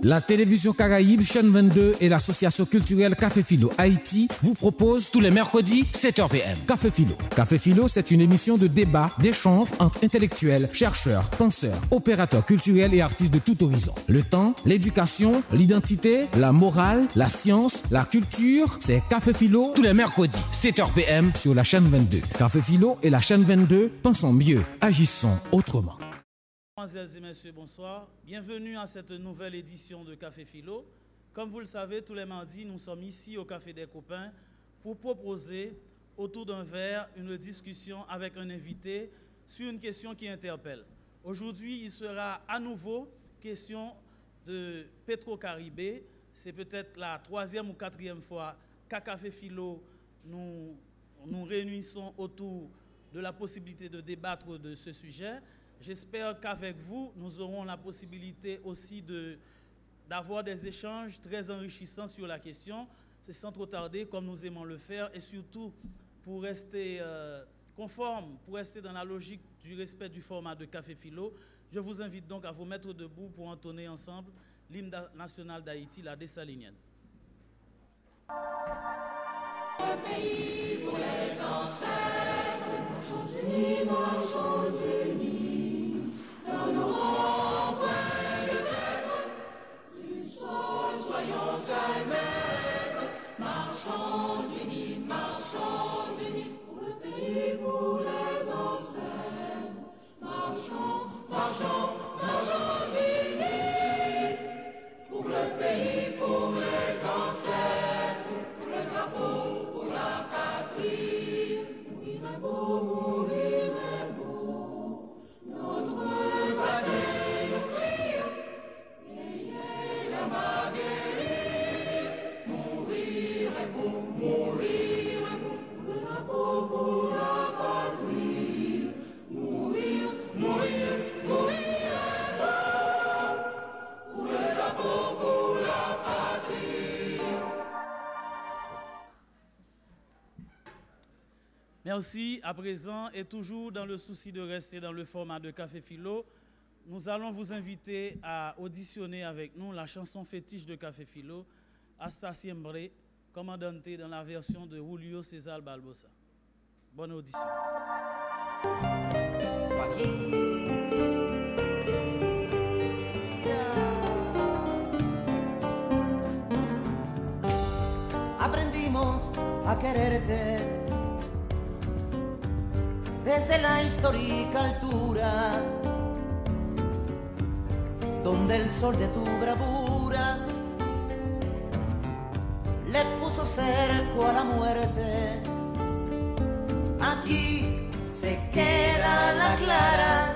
La télévision Caraïbe, chaîne 22 et l'association culturelle Café Philo Haïti vous proposent tous les mercredis 7h PM. Café Philo. Café Philo, c'est une émission de débat, d'échange entre intellectuels, chercheurs, penseurs, opérateurs culturels et artistes de tout horizon. Le temps, l'éducation, l'identité, la morale, la science, la culture, c'est Café Philo tous les mercredis 7h PM sur la chaîne 22. Café Philo et la chaîne 22, pensons mieux, agissons autrement. Mesdemoiselles et messieurs, bonsoir. Bienvenue à cette nouvelle édition de Café Philo. Comme vous le savez, tous les mardis, nous sommes ici au Café des Copains pour proposer autour d'un verre une discussion avec un invité sur une question qui interpelle. Aujourd'hui, il sera à nouveau question de Petro-Caribé. C'est peut-être la troisième ou quatrième fois qu'à Café Philo, nous réunissons autour de la possibilité de débattre de ce sujet. J'espère qu'avec vous, nous aurons la possibilité aussi d'avoir des échanges très enrichissants sur la question. C'est sans trop tarder, comme nous aimons le faire, et surtout pour rester conforme, pour rester dans la logique du respect du format de Café Philo. Je vous invite donc à vous mettre debout pour entonner ensemble l'hymne national d'Haïti, la Dessalinienne. Le pays pour les ancêtres, marchons unis, marchons unis. Dans nos empreintes de terre, du sol, soyons un maître. Marchons unis, pour le pays, pour les ancêtres. Marchons unis, pour le pays, pour les ancêtres. Pour le drapeau, pour la patrie. Mourir est beau, mourir est beau. Notre passé nous crie, ayez la main guérie. Mourir est beau, mourir est beau. Pour le drapeau, pour la patrie. Mourir est beau. Pour le drapeau, pour la patrie. Merci. À présent, et toujours dans le souci de rester dans le format de Café Philo, nous allons vous inviter à auditionner avec nous la chanson fétiche de Café Philo, Hasta Siempre, commandante dans la version de Julio César Barbosa. Bonne audition. Aprendimos a quererte desde la histórica altura, donde el sol de tu bravura le puso cerco a la muerte. Aquí se queda la clara,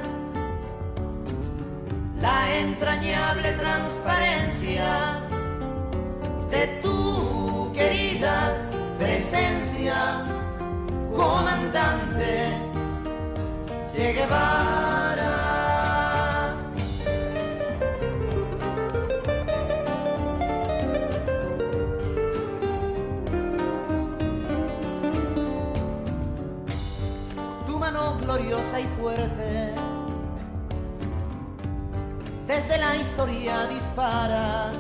la entrañable transparencia de tu querida presencia, comandante Che Guevara. Tu mano gloriosa y fuerte desde la historia dispara,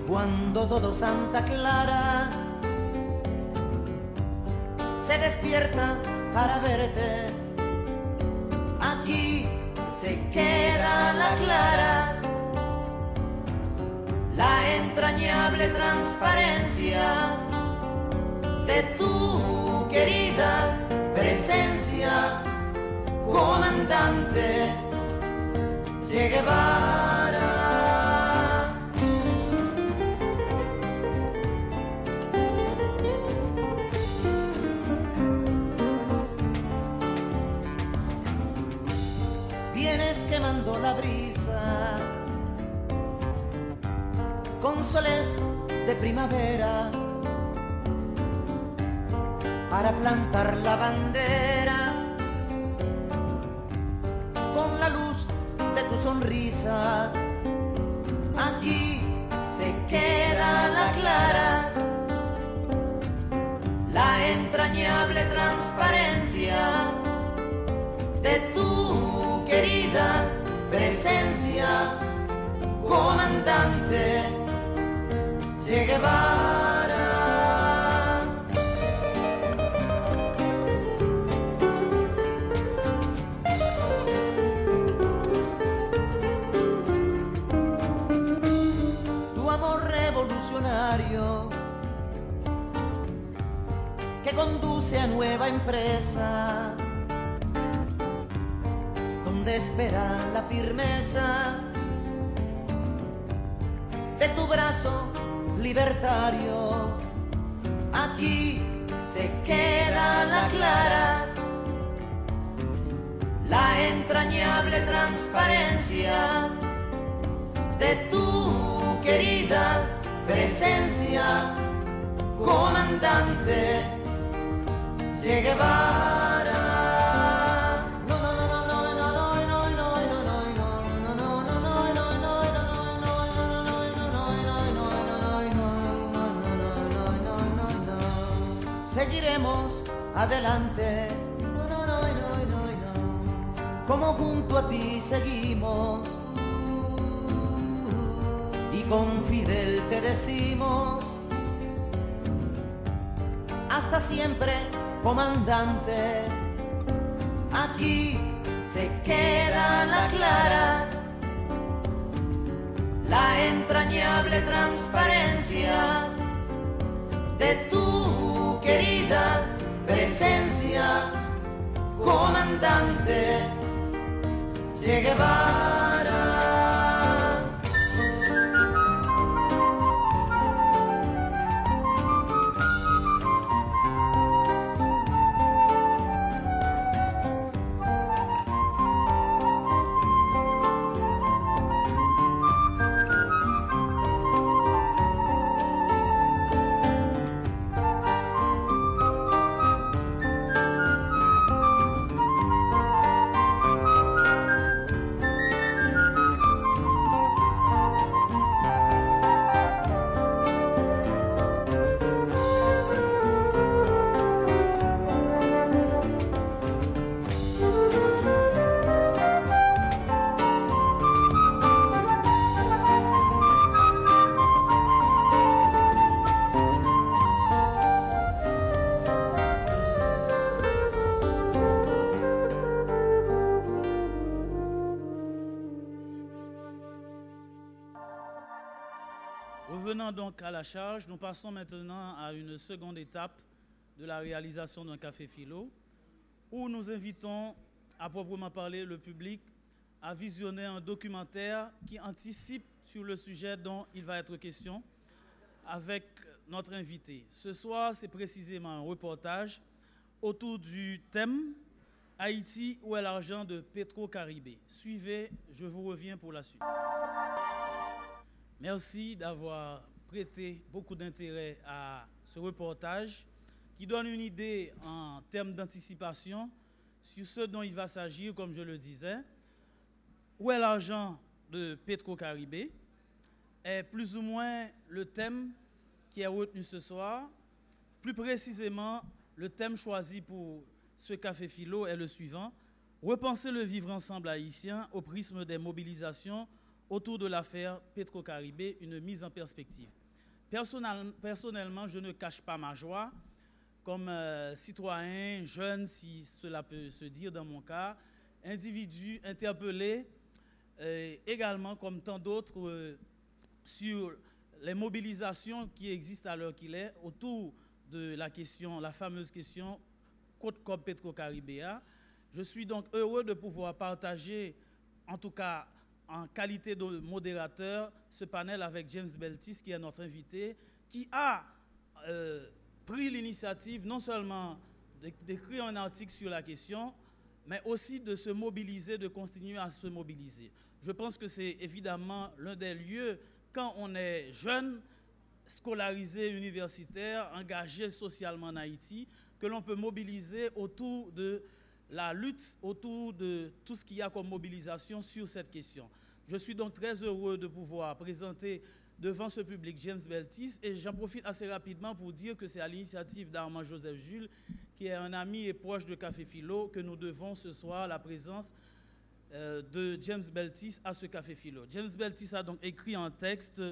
cuando todo Santa Clara se despierta para verte. Aquí se queda la clara, la entrañable transparencia de tu querida presencia, comandante Che Guevara. Vienes quemando la brisa con soles de primavera para plantar la bandera con la luz de tu sonrisa. Aquí se queda la clara, la entrañable transparencia de tu querida presencia, Che Guevara. Tu amor revolucionario que conduce a nueva empresa, donde espera la firmeza de tu brazo libertario. Aquí se queda la clara, la entrañable transparencia de tu querida presencia, comandante Che Guevara. Seguiremos adelante, como junto a ti seguimos, y con Fidel te decimos, hasta siempre, comandante. Aquí se queda la clara, la entrañable transparencia de tu querida presencia, comandante Che Guevara. Revenant donc à la charge, nous passons maintenant à une seconde étape de la réalisation d'un café philo, où nous invitons à proprement parler le public à visionner un documentaire qui anticipe sur le sujet dont il va être question avec notre invité. Ce soir, c'est précisément un reportage autour du thème « Haïti, où est l'argent de Petro-Caribé ». Suivez, je vous reviens pour la suite. Merci d'avoir prêté beaucoup d'intérêt à ce reportage qui donne une idée en termes d'anticipation sur ce dont il va s'agir, comme je le disais. Où est l'argent de Petro-Caribé est plus ou moins le thème qui est retenu ce soir. Plus précisément, le thème choisi pour ce café philo est le suivant: repenser le vivre ensemble haïtien au prisme des mobilisations autour de l'affaire Petro-Caribé, une mise en perspective. Personnellement, je ne cache pas ma joie comme citoyen, jeune, si cela peut se dire dans mon cas, individu interpellé, également comme tant d'autres sur les mobilisations qui existent à l'heure qu'il est autour de la question, la fameuse question Côte-Cop Petro-Caribéa. Je suis donc heureux de pouvoir partager, en tout cas en qualité de modérateur, ce panel avec James Beltis, qui est notre invité, qui a pris l'initiative non seulement d'écrire un article sur la question, mais aussi de se mobiliser, de continuer à se mobiliser. Je pense que c'est évidemment l'un des lieux, quand on est jeune, scolarisé, universitaire, engagé socialement en Haïti, que l'on peut mobiliser autour de la lutte, autour de tout ce qu'il y a comme mobilisation sur cette question. Je suis donc très heureux de pouvoir présenter devant ce public James Beltis, et j'en profite assez rapidement pour dire que c'est à l'initiative d'Armand Joseph Jules, qui est un ami et proche de Café Philo, que nous devons ce soir la présence de James Beltis à ce Café Philo. James Beltis a donc écrit un texte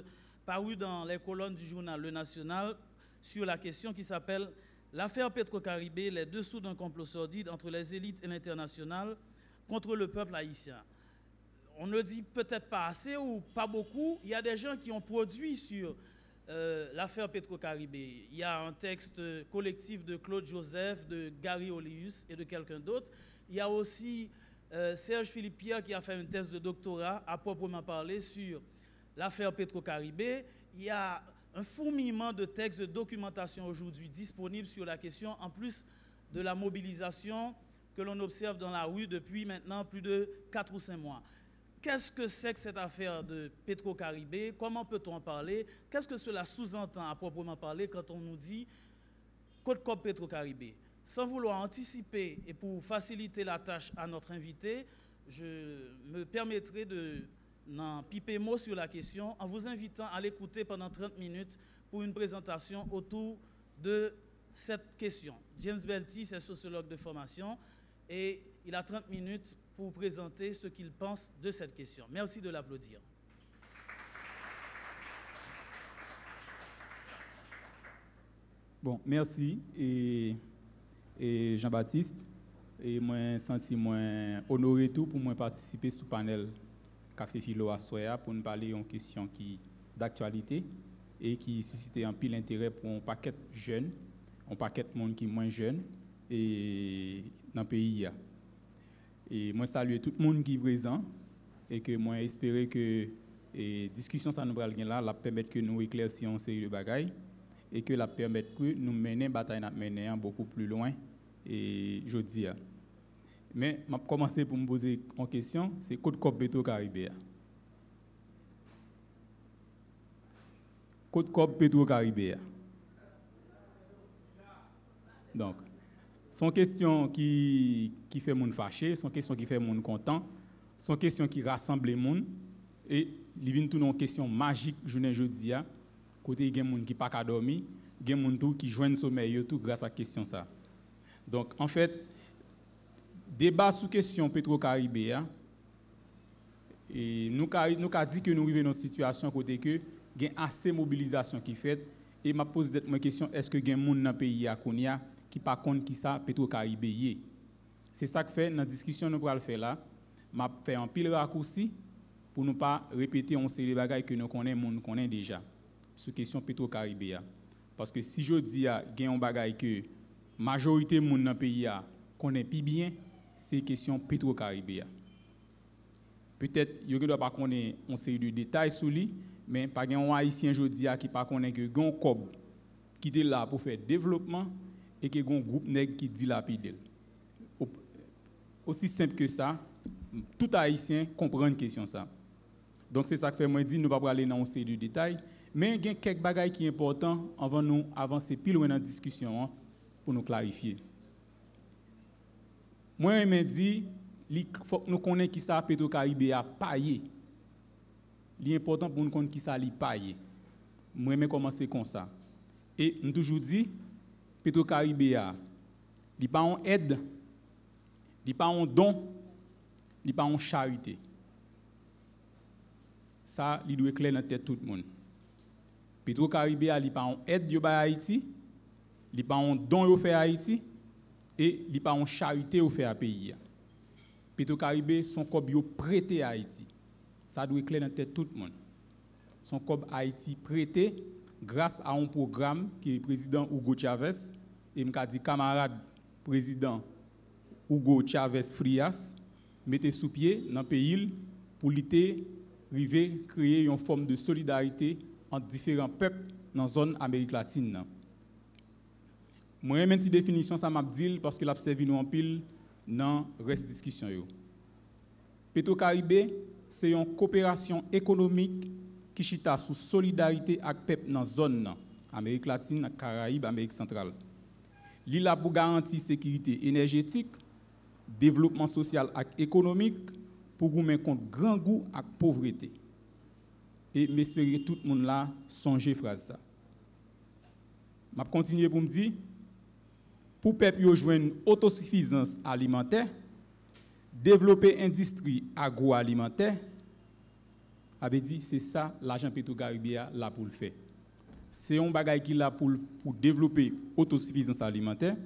paru dans les colonnes du journal Le National sur la question qui s'appelle « L'affaire Petro-Caribé, les dessous d'un complot sordide entre les élites et l'international contre le peuple haïtien ». On ne dit peut-être pas assez ou pas beaucoup. Il y a des gens qui ont produit sur l'affaire Petro-Caribé. Il y a un texte collectif de Claude Joseph, de Gary Olius et de quelqu'un d'autre. Il y a aussi Serge Philippe Pierre qui a fait une thèse de doctorat à proprement parler sur l'affaire Petro-Caribé. Il y a un fourmillement de textes de documentation aujourd'hui disponibles sur la question, en plus de la mobilisation que l'on observe dans la rue depuis maintenant plus de 4 ou 5 mois. Qu'est-ce que c'est que cette affaire de Petro-Caribé? Comment peut-on en parler? Qu'est-ce que cela sous-entend à proprement parler quand on nous dit Côte Cop Petro-Caribé? Sans vouloir anticiper et pour faciliter la tâche à notre invité, je me permettrai d'en piper mot sur la question en vous invitant à l'écouter pendant 30 minutes pour une présentation autour de cette question. James Belty, c'est sociologue de formation et il a 30 minutes pour présenter ce qu'il pense de cette question. Merci de l'applaudir. Bon, merci et Jean-Baptiste. Et moi, senti moi honoré tout pour moi participer au panel Café Philo à Soya pour nous parler d'une question qui d'actualité et qui suscite un pile intérêt pour un paquet de jeunes, un paquet de monde qui est moins jeune et dans le pays. Et moi salue tout le monde qui est présent et que moi espérer que la discussion ça nous va là la permettre que nous éclaircissions une série de bagailles et que la permettre que nous mener bataille beaucoup plus loin et jeudi. Mais je vais commencer pour me poser une question, c'est Côte Cop Petro-Caribé. Côte Cop Petro-Caribé. Donc sont questions qui fait moun fâché, sont questions qui fait moun content, sont questions qui rassemblent moun et li vinn tout une question magique journée jeudi a côté gen moun qui pas ka dormi, gen moun tout qui joine sommeil tout grâce à question ça. Donc en fait débat sous question Petro-Caribé et nous ka dit que nous arrivons dans une situation côté que gen assez mobilisation qui fait et m'a posé cette question est-ce que gen moun dans pays a konya qui par contre qui ça Petro-Caribé. C'est ça que fait dans la discussion nous allons faire là, m'a fait un pile raccourci pour ne pas répéter on série de bagages que nous connaissons déjà sur question Petro-Caribé. Parce que si je dis a gain un bagage que majorité moun dans pays a connaît plus bien, c'est question Petro-Caribé. Peut-être il ne doit pas connaître on série de détails sur lui, mais pas gain un haïtien jodi a qui pas connaît que gon cob qui était là pour faire développement et que un groupe nèg qui dilapide. Aussi simple que ça, tout haïtien comprend une question ça. Donc c'est ça que fait moi dit nous pas aller dans une série de détails, mais il y a quelques bagages qui sont importants avant nous avancer plus loin dans la discussion pour nous clarifier. Moi je me dis il faut que nous connaissions qui ça Petro-Caribé a payé. Il est important pour nous connaître qui ça li payé. Moi je commencer comme ça. Et nous toujours dit Petro-Caribé a li pas en aide, li pas en don, li pas en charité. Ça li doit clair dans tête tout le monde. Petro-Caribé a li pas en aide yo ba Haïti, li pas en don yo fait Haïti et li pas en charité yo fait à pays. Petro-Caribé son kob yo prêté à Haïti. Ça doit clair dans tête tout le monde. Son kob Haïti prêté grâce à un programme qui est président Hugo Chavez et m'a dit camarade président Hugo Chavez Frias mettez sous pied dans le pays pour lutter, river, créer une forme de solidarité entre différents peuples dans la zone Amérique latine. Moi, une petite définition, ça m'a dit parce que l'a servi nous en pile dans la reste discussion. Petro-Caribé, c'est une coopération économique qui chita sous solidarité avec peuple dans la zone Amérique latine, Caraïbes, Amérique centrale. L'île a pour garantir sécurité énergétique, développement social et économique pour goumer contre grand goût et pauvreté. Et m'espérer tout le monde là songer phrase ça. M'a continuer pour me dire pour peuple yo joindre autosuffisance alimentaire, développer industrie agroalimentaire, avait dit c'est ça l'argent Petro-Caribéa là pour le faire. C'est un bagage qui là pour développer autosuffisance alimentaire,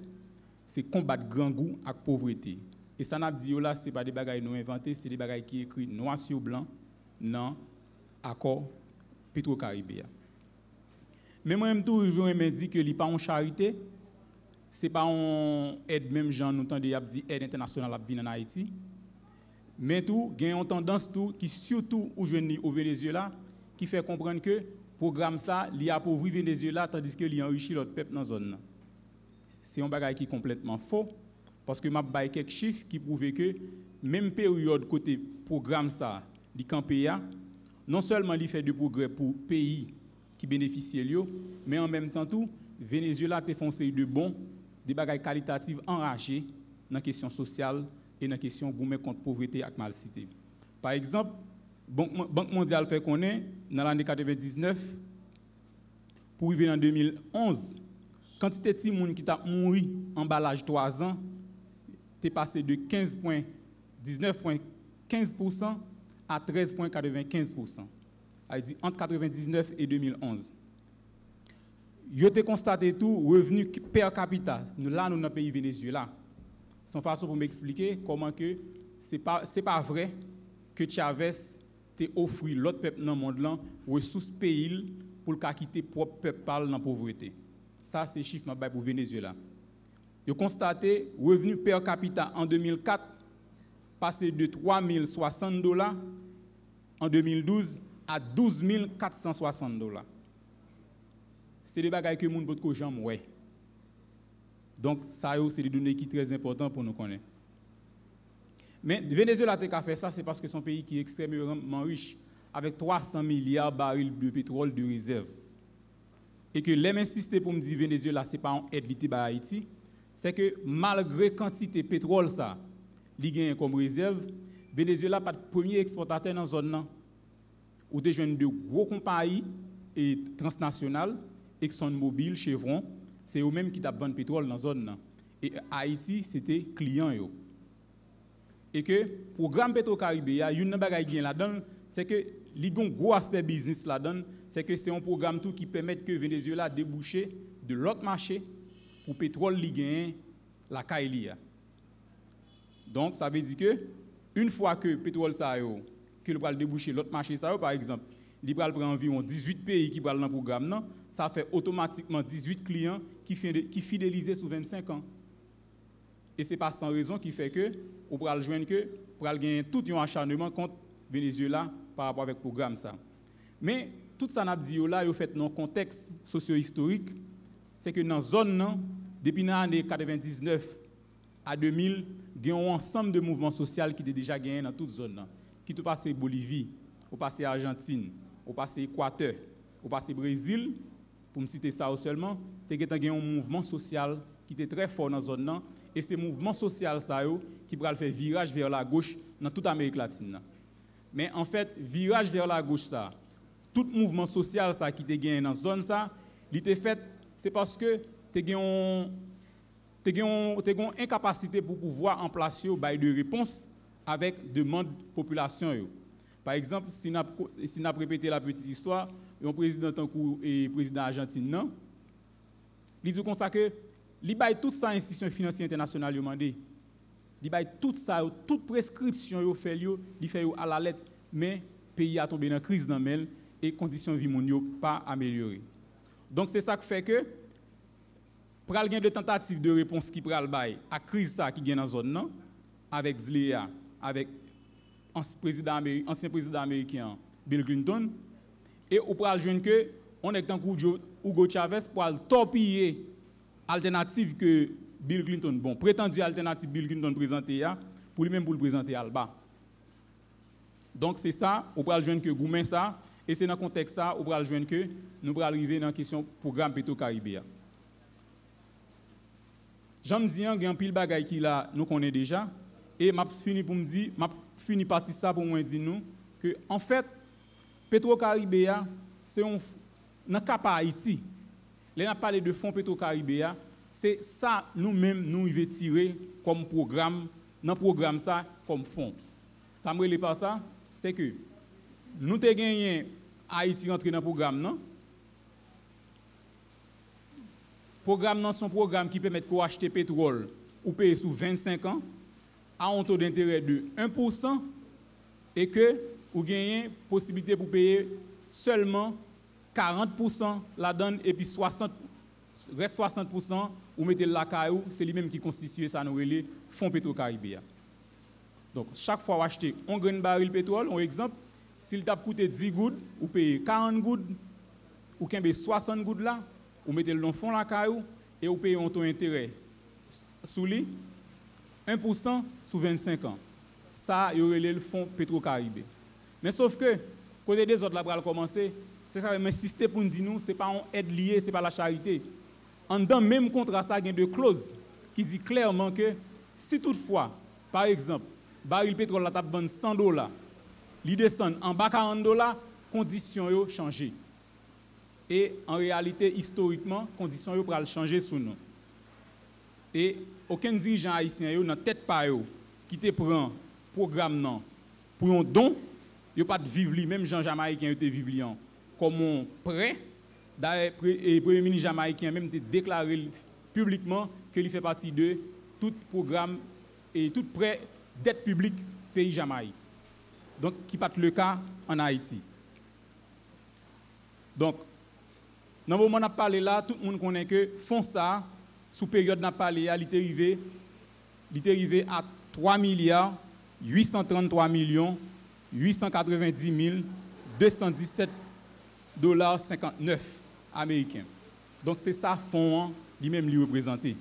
c'est combattre grand goût et pauvreté. Et ça n'a dit là c'est pas des bagages nous inventés, c'est des bagages qui écrit noir sur blanc dans accord Petro-Caribéa. Mais moi-même toujours me dit que li pas en charité, c'est pas en aide même gens nous tendez a dit aide internationale a venir en Haïti. Mais tout gagne une tendance tout qui surtout au Venezuela qui fait comprendre que programme ça li appauvrit Venezuela tandis que li enrichit l'autre peuple dans zone. C'est un bagage qui est complètement faux parce que m'a bail quelques chiffres qui prouvent que même période côté programme ça li campé non seulement il fait du progrès pour pays qui bénéficient lui, mais en même temps tout Venezuela te font de bons des bagages qualitatifs enragés dans la question sociale et dans la question gourmet contre pauvreté et malcité. Par exemple, Banque mondiale fait qu'on est dans l'année 99 pour arriver en 2011, quantité de monde qui t'a mouru en bas l'âge 3 ans t'est passé de 19,15% à 13,95%. C'est-à-dire entre 99 et 2011. Yo te constaté tout revenu per capita là nous dans le pays Venezuela. C'est une façon pour m'expliquer comment que c'est pas vrai que Chavez te offre l'autre peuple dans le monde là ressources pays pour le quitter propre peuple dans la pauvreté. Ça c'est chiffre m'a pour Venezuela. Yo constaté revenu per capita en 2004 passé de $3,060 en 2012 à $12,460. C'est des bagages que les gens ne peuvent jamais voir. Donc, ça, c'est des données qui sont très importantes pour nous connaître. Mais le Venezuela a fait ça, c'est parce que c'est un pays qui est extrêmement riche, avec 300 milliards de barils de pétrole de réserve. Et que l'aime insister pour me dire que le Venezuela, ce n'est pas une aide à Haïti, c'est que malgré la quantité de pétrole, ça, li gagne comme réserve, Venezuela n'est pas le premier exportateur dans la zone. Ou des jeunes de gros compagnies et transnationales, ExxonMobil, Chevron, c'est eux-mêmes qui vendent pétrole dans la zone. Et Haïti, c'était client. Et que le programme Petro-Caribéa, il y a une chose là-dedans, c'est que le gros aspect business là-dedans, c'est que c'est un programme tout qui permet que Venezuela débouche de l'autre marché pour le pétrole li gagne la Kaïlia. Donc, ça veut dire que une fois que le pétrole ça que le déboucher l'autre marché ça par exemple, il va prendre environ 18 pays qui parlent dans le programme non, ça fait automatiquement 18 clients qui fidélisés sous 25 ans. Et c'est pas sans raison qui fait que on pourra le joindre que pour gagner tout un acharnement contre Venezuela par rapport avec le programme ça. Mais tout ça n'a dit là, il fait dans un contexte socio-historique, c'est que dans la zone depuis l'année 99 à 2000, il y a un ensemble de mouvements sociaux qui étaient déjà gagnés dans toute zone qui tout passé Bolivie, au passé Argentine, au passé Équateur, au passé Brésil, pour me citer ça seulement, il y a un mouvement social qui était très fort dans la zone et ces mouvements sociaux ça qui pourra faire virage vers la gauche dans toute l'Amérique latine. Mais en fait, virage vers la gauche ça, tout mouvement social ça qui était gagné dans la zone ça, il était fait c'est parce que tu as une incapacité pour pouvoir en placer de réponse avec demande de population. Par exemple, si on a répété la petite histoire, un président et président argentin, il dit comme ça que il bail toute ça institution financière internationale demandé. Il bail tout ça, toute prescription yo fait il fait à la lettre, mais le pays a tombé dans crise dans mel et conditions de vie mondiaux pas améliorées. Donc c'est ça qui fait que pour aller gain de tentatives de réponse qui pral bail à crise ça qui gagne dans zone non avec Zlea, avec ancien président américain Bill Clinton et on pral joindre que on est tant Hugo Chavez pour torpiller alternative que Bill Clinton bon prétendu alternative Bill Clinton présenté pour lui-même pour le présenter Alba. Donc c'est ça on pral joindre que goumen ça et c'est dans contexte ça on pral joindre que nous pral arriver dans question programme Petro-Caribéa. J'aime dire qu'il y a un pile bagaille qui là nous connaît déjà et m'a fini pour me dire m'a fini partie ça pour moi dire nous que en fait Petro-Caribéa c'est un dans cas Haïti. Là on a parlé de fonds Petro-Caribéa, c'est ça nous-mêmes nous y tirer comme programme dans programme ça comme fonds. Ça me relève pas ça, c'est que nous avons gagné Haïti rentrer dans le programme. Non? Le programme est un programme qui permet de acheter pétrole ou payer sous 25 ans à un taux d'intérêt de 1% et que vous gagnez possibilité pour payer seulement 40% la donne et puis 60% vous mettez la caillou, c'est lui-même qui constitue ça nous relais fonds Petro-Caribéen. Donc chaque fois vous achetez un grain de baril pétrole, un exemple, s'il t'a coûté 10 gouttes, vous payez 40 gouttes ou 60 gouttes là, vous mettez le fond la caillou et vous payez un taux d'intérêt sous lui 1% sous 25 ans. Ça, il y aurait le fonds Petro-Caribé. Mais sauf que, côté des autres, là, pour commencer, c'est ça, m'insister pour nous dire, ce n'est pas une aide liée, ce n'est pas la charité. En dans même contrat, ça, il y a deux clauses qui disent clairement que si toutefois, par exemple, baril pétrole la tape vendre $100, il descend en bas $40, conditions ont changé. Et en réalité, historiquement, conditions ont changer sous nous. Et aucun dirigeant haïtien dans tête pa yo qui te prend programme non pour un don, yo pas de vivre li même Jean Jamaïcain te vivre li comme un prêt. D'ailleurs premier ministre jamaïcain même te déclaré publiquement que il fait partie de tout programme et tout prêt dette publique pays Jamaïque. Donc qui pas le cas en Haïti. Donc dans le moment où on a parlé là, tout le monde connaît que font ça sous période n'a parlé il est arrivé à 3 milliards 833 millions 890 217 $59 américains. Donc c'est ça fond lui-même lui représenté.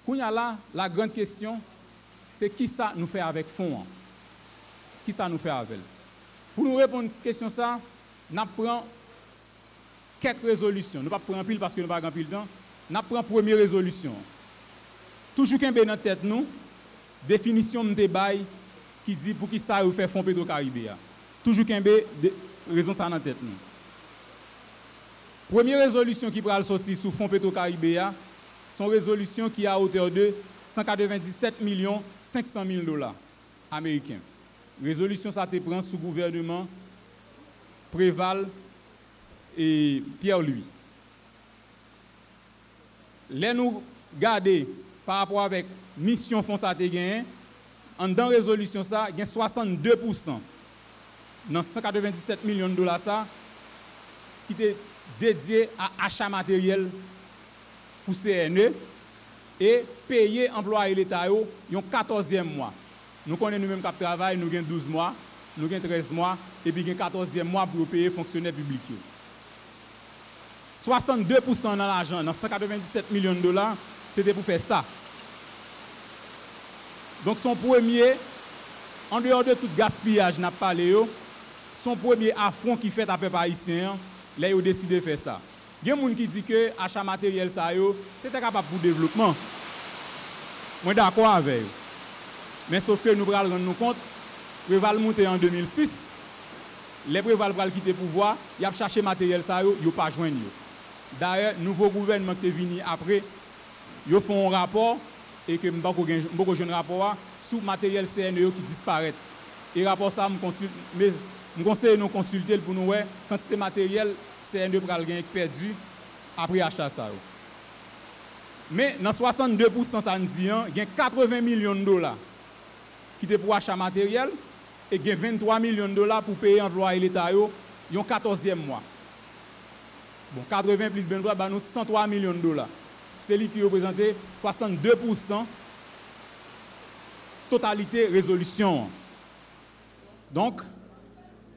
Kounya là, la grande question c'est qui ça nous fait avec fond? Qui ça nous fait avec? Pour nous répondre à cette question ça, nous prenons quelques résolutions. Nous ne pouvons pas prendre pile parce que nous n'avons pas pile de temps. Nous prenons première résolution. Toujours qu'un dans tête nous, définition de débat qui dit pour qui ça vous fait fonds Petro-Caribéen. Toujours qu'un raison ça dans tête nous. Première résolution qui pourra sortir sous fonds Petro-Caribéen, son résolution qui est à hauteur de 197 500 000 $ américains. Résolution ça te prend sous gouvernement Préval et Pierre-Louis. Là nous garder par rapport avec mission fonds ça te gagné en dans résolution ça il y a 62% dans 197 millions de dollars ça qui était dédié à achat matériel pour CNE et payer employés l'État yo un 14e mois. Nous connaissons nous-mêmes qui travail, nous avons 12 mois, nous avons 13 mois et puis 14e mois pour payer fonctionnaires publics. 62% dans l'argent, dans 197 millions de dollars, c'était pour faire ça. Donc son premier, en dehors de tout gaspillage, n'a pas parlé, son premier affront qui fait à peu près haïtien, là il a décidé de faire ça. Il y a des gens qui disent que l'achat matériel, c'était capable pour le développement. Moi d'accord avec eux. Mais sauf que nous allons rendre compte, Préval monté en 2006, les Préval pour quitter le pouvoir, ils ont cherché matériel, ils n'ont pas joint. D'ailleurs, le nouveau gouvernement qui est venu après, ils font un rapport et que beaucoup de rapport sur matériel CNE qui disparaît. Et rapport ça, je conseille de nous consulter pour nous voir quantité matériel CNE pour gagner perdu après achat ça. Mais dans 62% ça nous dit, il y a 80 millions de dollars qui étaient pour achat matériel et il y a 23 millions de dollars pour payer employés l'État, ils ont 14e mois. Bon, 80 plus 23, bah nous 103 millions de dollars. C'est lui qui représente 62% totalité résolution. Donc,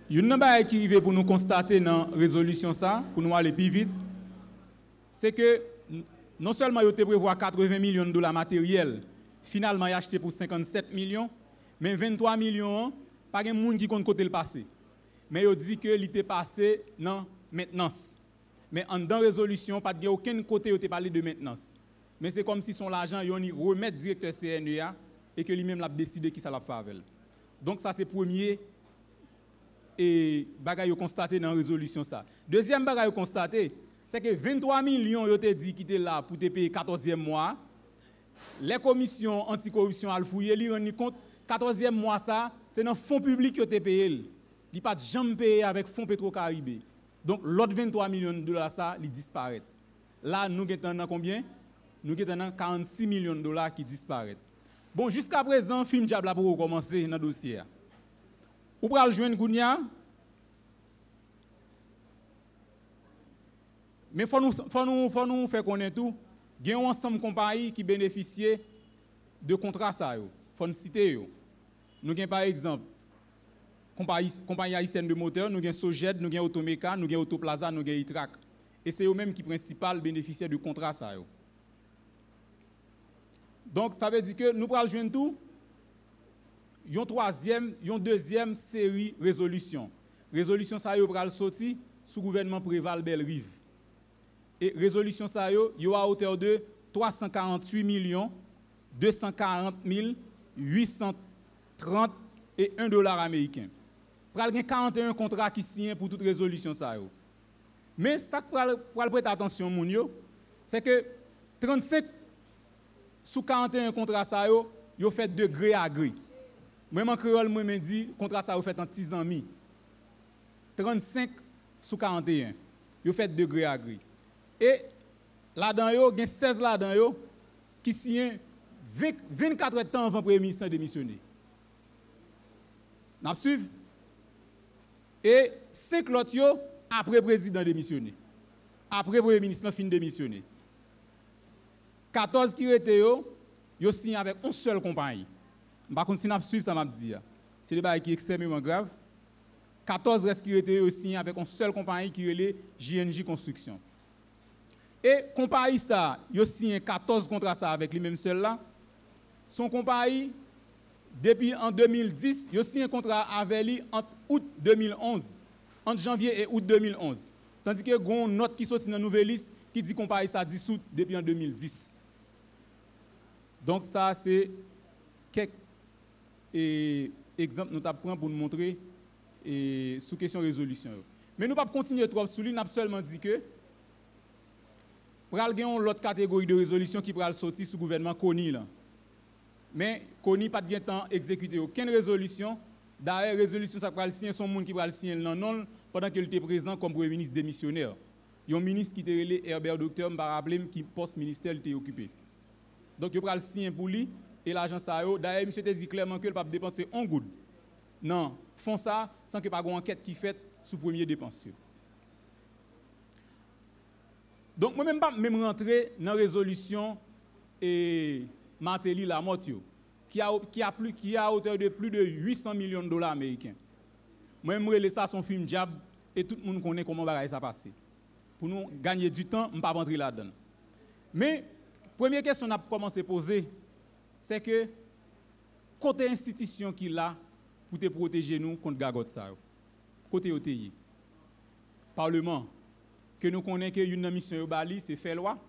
il y a une chose qui arrive pour nous constater dans la résolution, ça, pour nous aller plus vite, c'est que non seulement il y a 80 millions de dollars matériels, finalement il a acheté pour 57 millions, mais 23 millions, pas de monde qui compte côté le passé. Mais il dit que il était passé dans maintenance. Mais en dans résolution, pas de aucun côté où tu parlé de maintenance. Mais c'est comme si son argent, il remet directeur CNEA et que lui-même l'a décidé qui ça l'a fait avec. Donc ça c'est premier et bagaille constaté dans la résolution ça. Deuxième bagaille constaté, c'est que 23 millions ont été dit qui étaient là pour te payer 14e mois. Les commissions anticorruption al fouiller, li rend compte 14e mois ça, c'est dans fonds public que tu payé. Il pas jamais payé avec fonds Petro-Caribé. Donc l'autre 23 millions de dollars ça, il disparaît. Là nous avons combien? Nous avons 46 millions de dollars qui disparaissent. Bon, jusqu'à présent, film Diable pour commencer dans le dossier. Ou pral joindre Kounia. Mais faut nous faire connaître tout. Il y a un ensemble de compagnies qui bénéficient de contrats ça yo. Faut nous citer yo. Nous avons par exemple compagnie haïtienne de moteur, nous avons Soged, nous avons Automéca, nous avons Autoplaza, nous avons Itrac. Et c'est eux mêmes qui principal bénéficiaires de contrats ça yo. Donc ça veut dire que nous pral joindre tout. Yon troisième, yon deuxième série résolution. Résolution ça yo pral sorti sous gouvernement Préval Belle-Rive. Et résolution ça yo à hauteur de 348 240 830 et $1 américain. Pral gen 41 contrats qui signent pour toute résolution ça yo. Mais ça pral prêter attention moun yo, c'est que 35 sous 41 contrats ça yo fait de gré à gré. Moi en créole moi me dit contrat ça yo fait en 10 ans mi. 35 sous 41. Yo fait de gré à gré. Et là-dedans yo gen 16 là-dedans yo qui signent 24 heures de temps avant premier ministre démissionner. N'a suivre? Et 5 l'autre yo après président démissionner. Après premier ministre fin démissionner. 14 qui étaient yo signé avec une seule compagnie. Par contre si n'a suivre ça m'a dit. C'est des bail qui est extrêmement grave. 14 restes qui étaient signé avec une seule compagnie qui est JNJ Construction. Et compagnie ça, yo signé 14 contrats ça avec lui même seul là. Son compagnie depuis en 2010, yo signé un contrat avec lui entre août 2011, entre janvier et août 2011. Tandis que gon note qui sorti dans nouvelle liste qui dit compagnie ça dissoute depuis en 2010. Donc ça c'est quelques exemples nous t'apprend pour nous montrer sous question résolution. Mais nous pas continuer trop sur lui, n'a seulement dit que pral gen l'autre catégorie de résolution qui pral sortir sous gouvernement Kony là. Mais Kony pas de temps exécuter aucune résolution. D'ailleurs résolution ça pral signer son monde qui pral signer non pendant qu'il était présent comme premier ministre démissionnaire. Il y a un ministre qui était relé Herbert Docteur m'a rappelé qui poste ministère était occupé. Donc il pral signer pour lui et l'agent ça yo d'ailleurs monsieur te dit clairement que il pas dépenser un goud. Non, font ça sans que pas une enquête qui faite sous premier dépense. Donc moi même pas même rentrer dans résolution et Martelly Lamotte qui a hauteur de plus de 800 millions de dollars américains. Moi même relais ça son film Diable et tout le monde connaît comment bagaille ça passer. Pour nous gagner du temps, on pas rentrer là-dedans. Mais première question qu'on a commencé à poser c'est que côté institution qui là pour te protéger nous contre gagotte ça. Côté OTI. Parlement que nous connaissons que une mission au Bali c'est faire loi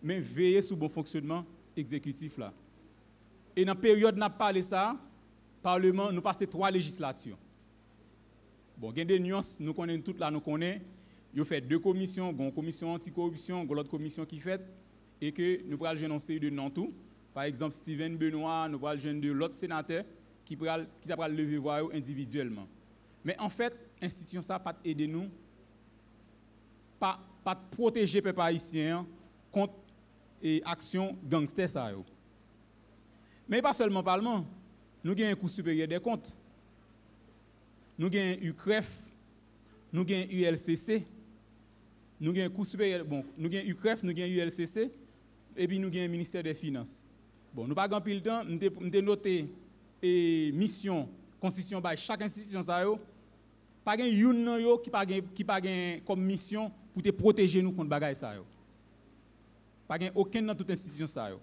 mais veiller sur bon fonctionnement exécutif là. Et dans la période n'a parlé ça, Parlement nous passé 3 législatures. Bon, il y a des nuances, nous connaissons toutes là, nous connaissons. Il a fait 2 commissions, une commission anticorruption, une autre commission qui fait et que nous pourrons jeune série de non tout. Par exemple, Steven Benoît, nous pourrons jeune de l'autre sénateur qui pourra lever voix individuellement. Mais en fait, l'institution ça pas aider nous pas protéger les peuple haïtien contre et action gangster ça yo. Mais pas seulement Parlement, nous avons un cours supérieur des comptes. Nous avons UCREF, nous avons ULCC, nous avons un cours supérieur nous avons UCREF, nous avons ULCC et puis nous avons un ministère des Finances. Bon, nous pas grand pile temps, nous avons noté mission constitution by chaque institution ça yo. Pas gen youn nan yo qui pas gen comme mission pour te protéger nous contre bagay ça yo. Pas gen aucun dans toute institution ça yo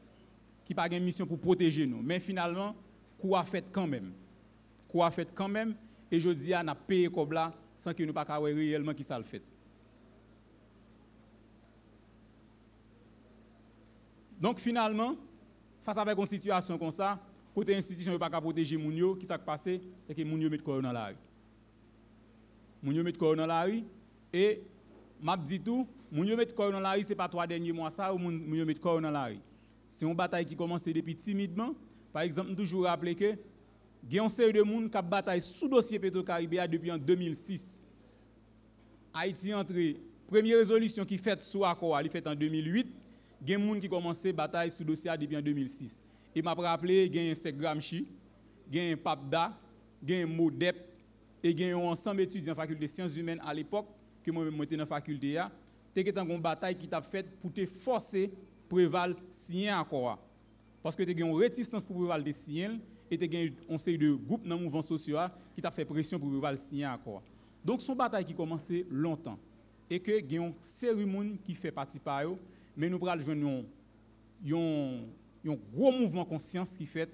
qui pas gen mission pour protéger nous, mais finalement coup a fait quand même. Coup a fait quand même et je dis a n'a payé comme là sans que nous pas savoir réellement qui ça le fait. Donc finalement face avec une situation comme ça, côté institution pas capable protéger moun yo, qui ça passé, c'est que moun yo met corps dans la rue. Moun yo met corps dans la rue et m'a dit tout, moun yo met corps dans la rue c'est pas 3 derniers mois ça ou moun yo met corps dans la rue. C'est une bataille qui commence depuis timidement. Par exemple, toujours rappeler que Il y a une série de monde qui a bataille sous dossier Petro-Caribéa depuis en 2006. Haïti entré, première résolution qui fait sous accord, elle fait en 2008. Il y a des gens qui commencé à bataille sous dossier depuis en 2006. Et m'a rappelé, il y a un Sek Gramsci, il y a un Papda, il y a un Modep, et il y a un ensemble d'étudiants en faculté de sciences humaines à l'époque, que moi-même j'étais dans la faculté, c'était une bataille qui t'a fait pour te forcer préval signer accord. Parce que tu as une réticence pour préval de signer, et tu as un série de groupes dans le mouvement social qui t'a fait pression pour préval signer accord. Donc son bataille qui commençait longtemps. Et que il y a une série de gens qui fait partie par eux, mais nous allons joindre un gros mouvement conscience qui fait,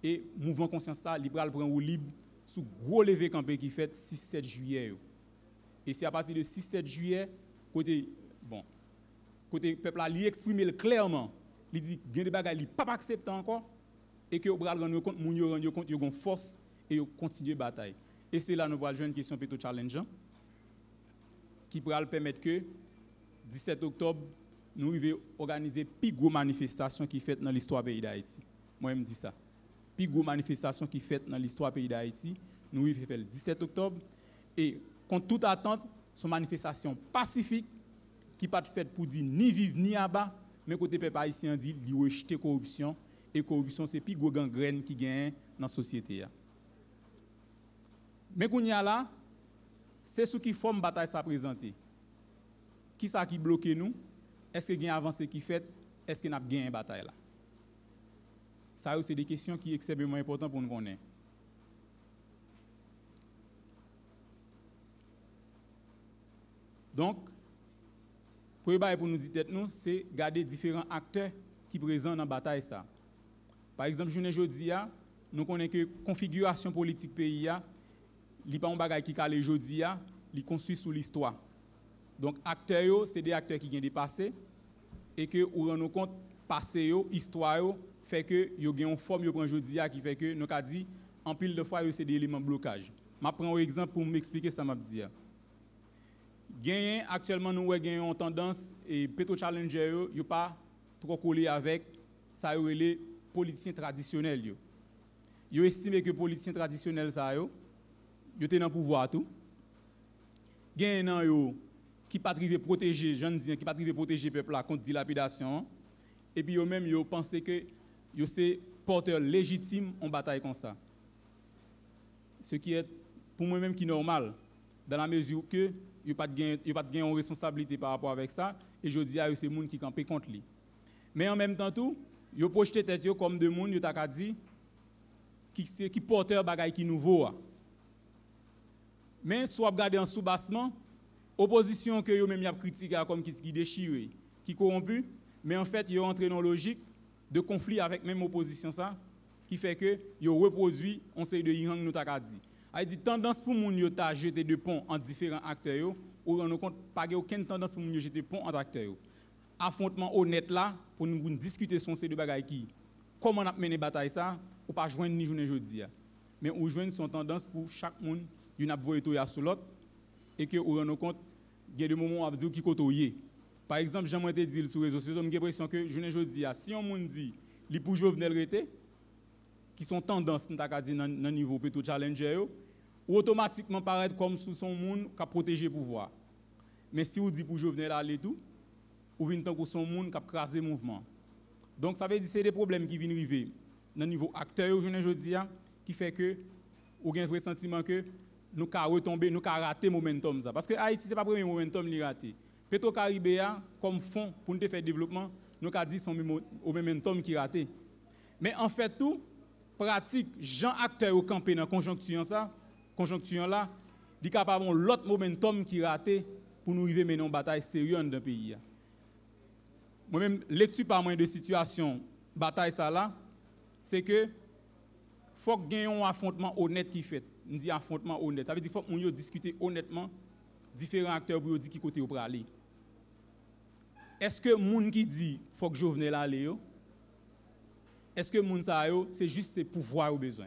et mouvement conscience ça, il va prendre au libre sous gros levé campé qui fait 6-7 juillet. Et c'est à partir de 6-7 juillet, côté peuple a exprimé clairement, il dit qu'il y a des bagages qui ne sont pas acceptés encore, et que vous allez rendre compte, vous allez rendre compte, vous avez une force et vous continuez la bataille. Et c'est là que nous allons jouer une question plutôt challengeante, qui pourra permettre que 17 octobre, nous arrivions à organiser la plus grosse manifestation qui est faite dans l'histoire du pays d'Haïti. Moi, je me dis ça. La plus grosse manifestation qui est faite dans l'histoire du pays d'Haïti, nous arrivions à faire le 17 octobre. Et contre toute attente, c'est une manifestation pacifique qui n'est pas faite pour dire ni vivre ni abat, mais côté peuple haïtien dit qu'il rejeter la corruption. Et la corruption, c'est la plus grosse gangrène qui gagne dans la société. Mais qu'on y a là, c'est ce qui forme la bataille à présenter. Qui ça qui bloque nous? Est-ce qu'il y a une avancée qui fait? Est-ce qu'il y a gagné une bataille là? Ça, c'est des questions qui sont extrêmement importantes pour nous connaître. Donc, pour nous dire, c'est garder différents acteurs qui sont présents dans la bataille. Ça. Par exemple, jeudi, nous connaissons que la configuration politique pays, il n'y a pas un bagage qui est jeudi, il construit sous l'histoire. Donc, acteurs, c'est des acteurs qui ont dépassé et que nous rendons compte, passé, histoire, fait que nous avons une forme aujourd'hui qui fait que nous avons dit, en pile de fois, c'est des éléments de blocage. Je prends un exemple pour m'expliquer ça. Actuellement, nous avons une tendance, et Petro Challenger, n'est pas trop collé avec ça, les politiciens traditionnels. Ils estiment que les politiciens traditionnels, ils sont dans le pouvoir. Il y a des gens qui ne peuvent pas protéger, qui ne peuvent pas protéger le peuple contre la dilapidation. Et puis, eux-mêmes, ils pensent que ils sont porteurs légitimes en bataille comme ça. Ce qui est, pour moi-même, qui est normal, dans la mesure que ils n'ont pas de responsabilité par rapport avec ça, et je dis à eux, c'est les gens qui campent contre lui. Mais en même temps, ils ont projeté tête comme des gens qui porteurs de bagaille qui nouveau. Mais soit regarder en sous-bassement, opposition que eux-mêmes ont critiqué comme qui déchiré, qui corrompu, mais en fait, ils ont entré dans la logique de conflit avec même opposition ça, qui fait que ils ont reproduit on sait de Iran nous t'a dit. A dit tendance pour moun yo ta jeter de pont entre différents acteurs yo, ou rendre compte pas aucune tendance pour moun yo jeter pont entre acteurs yo. Affrontement honnête là pour nous discuter son ces de bagaille qui comment on a mené bataille ça ou pas joindre ni journée jodi mais ou joindre son tendance pour chaque monde une a voyer to ya sur l'autre et que ou rendre compte il y a des moments où on dire qui côtoyer. Par exemple, j'aimerais te dire sur les réseaux sociaux, j'ai l'impression que journée jodi si on monde dit li pour Jovenel Rete qui sont tendances dans niveau Petro Challenger ou automatiquement paraître comme sous son monde qui a protégé le pouvoir. Mais si vous dites pour Jovenel aller tout, ou vient tant que son monde qui a crasé le mouvement. Donc ça veut dire que c'est des problèmes qui viennent arriver dans le niveau acteur aujourd'hui qui fait que vous avez le sentiment que nous avons retombé, nous avons raté le momentum. Parce que Haïti, ce n'est pas le premier momentum qui a raté. Petro-Caribéa, comme fonds pour nous faire le développement, nous avons dit son momentum qui a raté. Mais en fait, tout, pratique, Jean acteur au campé dans la conjoncture là, il est capable de l'autre momentum qui a raté pour nous arriver à mener une bataille sérieuse dans le pays. Moi-même, lecture par moins de situation, bataille ça là, c'est que faut qu'il y ait un affrontement honnête qui fait. On dit affrontement honnête. Ça veut dire qu'il faut qu'on discute honnêtement différents acteurs pour dire qui côté pour aller. Est-ce que moun qui dit faut que Jovenel aller yo? Est-ce que moun ça yo c'est juste ses pouvoirs au besoin?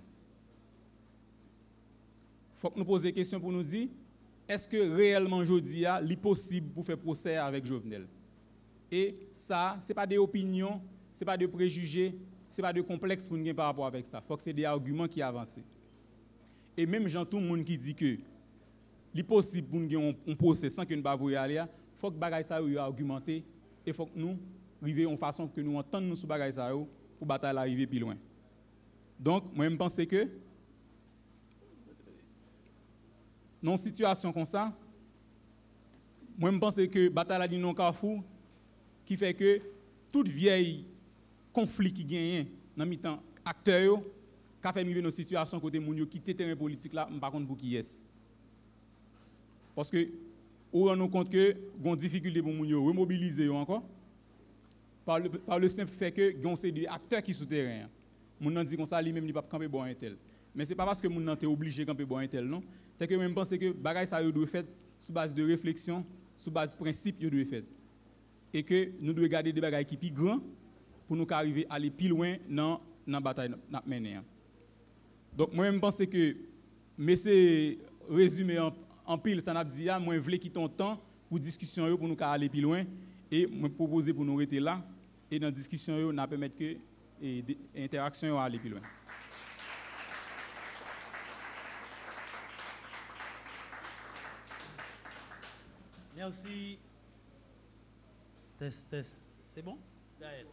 Faut que nous poser des questions pour nous dire est-ce que réellement aujourd'hui il est possible pour faire procès avec Jovenel? Et ça, ce n'est pas des opinions, ce n'est pas des préjugés, c'est pas de complexe pour nous par rapport avec ça. Faut que c'est des arguments qui avancent. Et même gens tout le monde qui dit que il est possible pour nous gagner un procès sans que nous pas voyer aller, faut que bagaille ça yo argumenté et faut que nous arriver en façon que nous entendons nous sur bagaille ça yo pour bataille arriver plus loin. Donc moi je pense que dans une situation comme ça, moi je pense que bataille là dit non carrefour qui fait que toute vieille conflit qui gagne dans mi-temps acteurs yo qu'a fait arriver dans situation côté moun yo quitter terrain politique là par contre pour qui est. Parce que on rend nous compte que gon difficulté pour moun yo remobiliser encore par le simple fait que gon c'est des acteurs qui sous terrain. Moun nan dit comme ça lui même il pas camper bon un tel. Mais c'est pas parce que moun nan t'es obligé camper bon un tel non, c'est que même penser que bagay ça yo doit fait sous base de réflexion, sous base de principe yo doit fait. Et que nous devons garder des bagages qui plus grands pour nous arriver à aller plus loin dans la bataille n'a mené. Donc moi je pense que mais c'est résumé en pile ça n'a dit moi je voulais quitter ton temps pour discussion pour nous aller plus loin et me proposer pour nous rester là et dans discussion yo n'a permettre que interaction aller plus loin. Merci. Test. C'est bon? Gaël.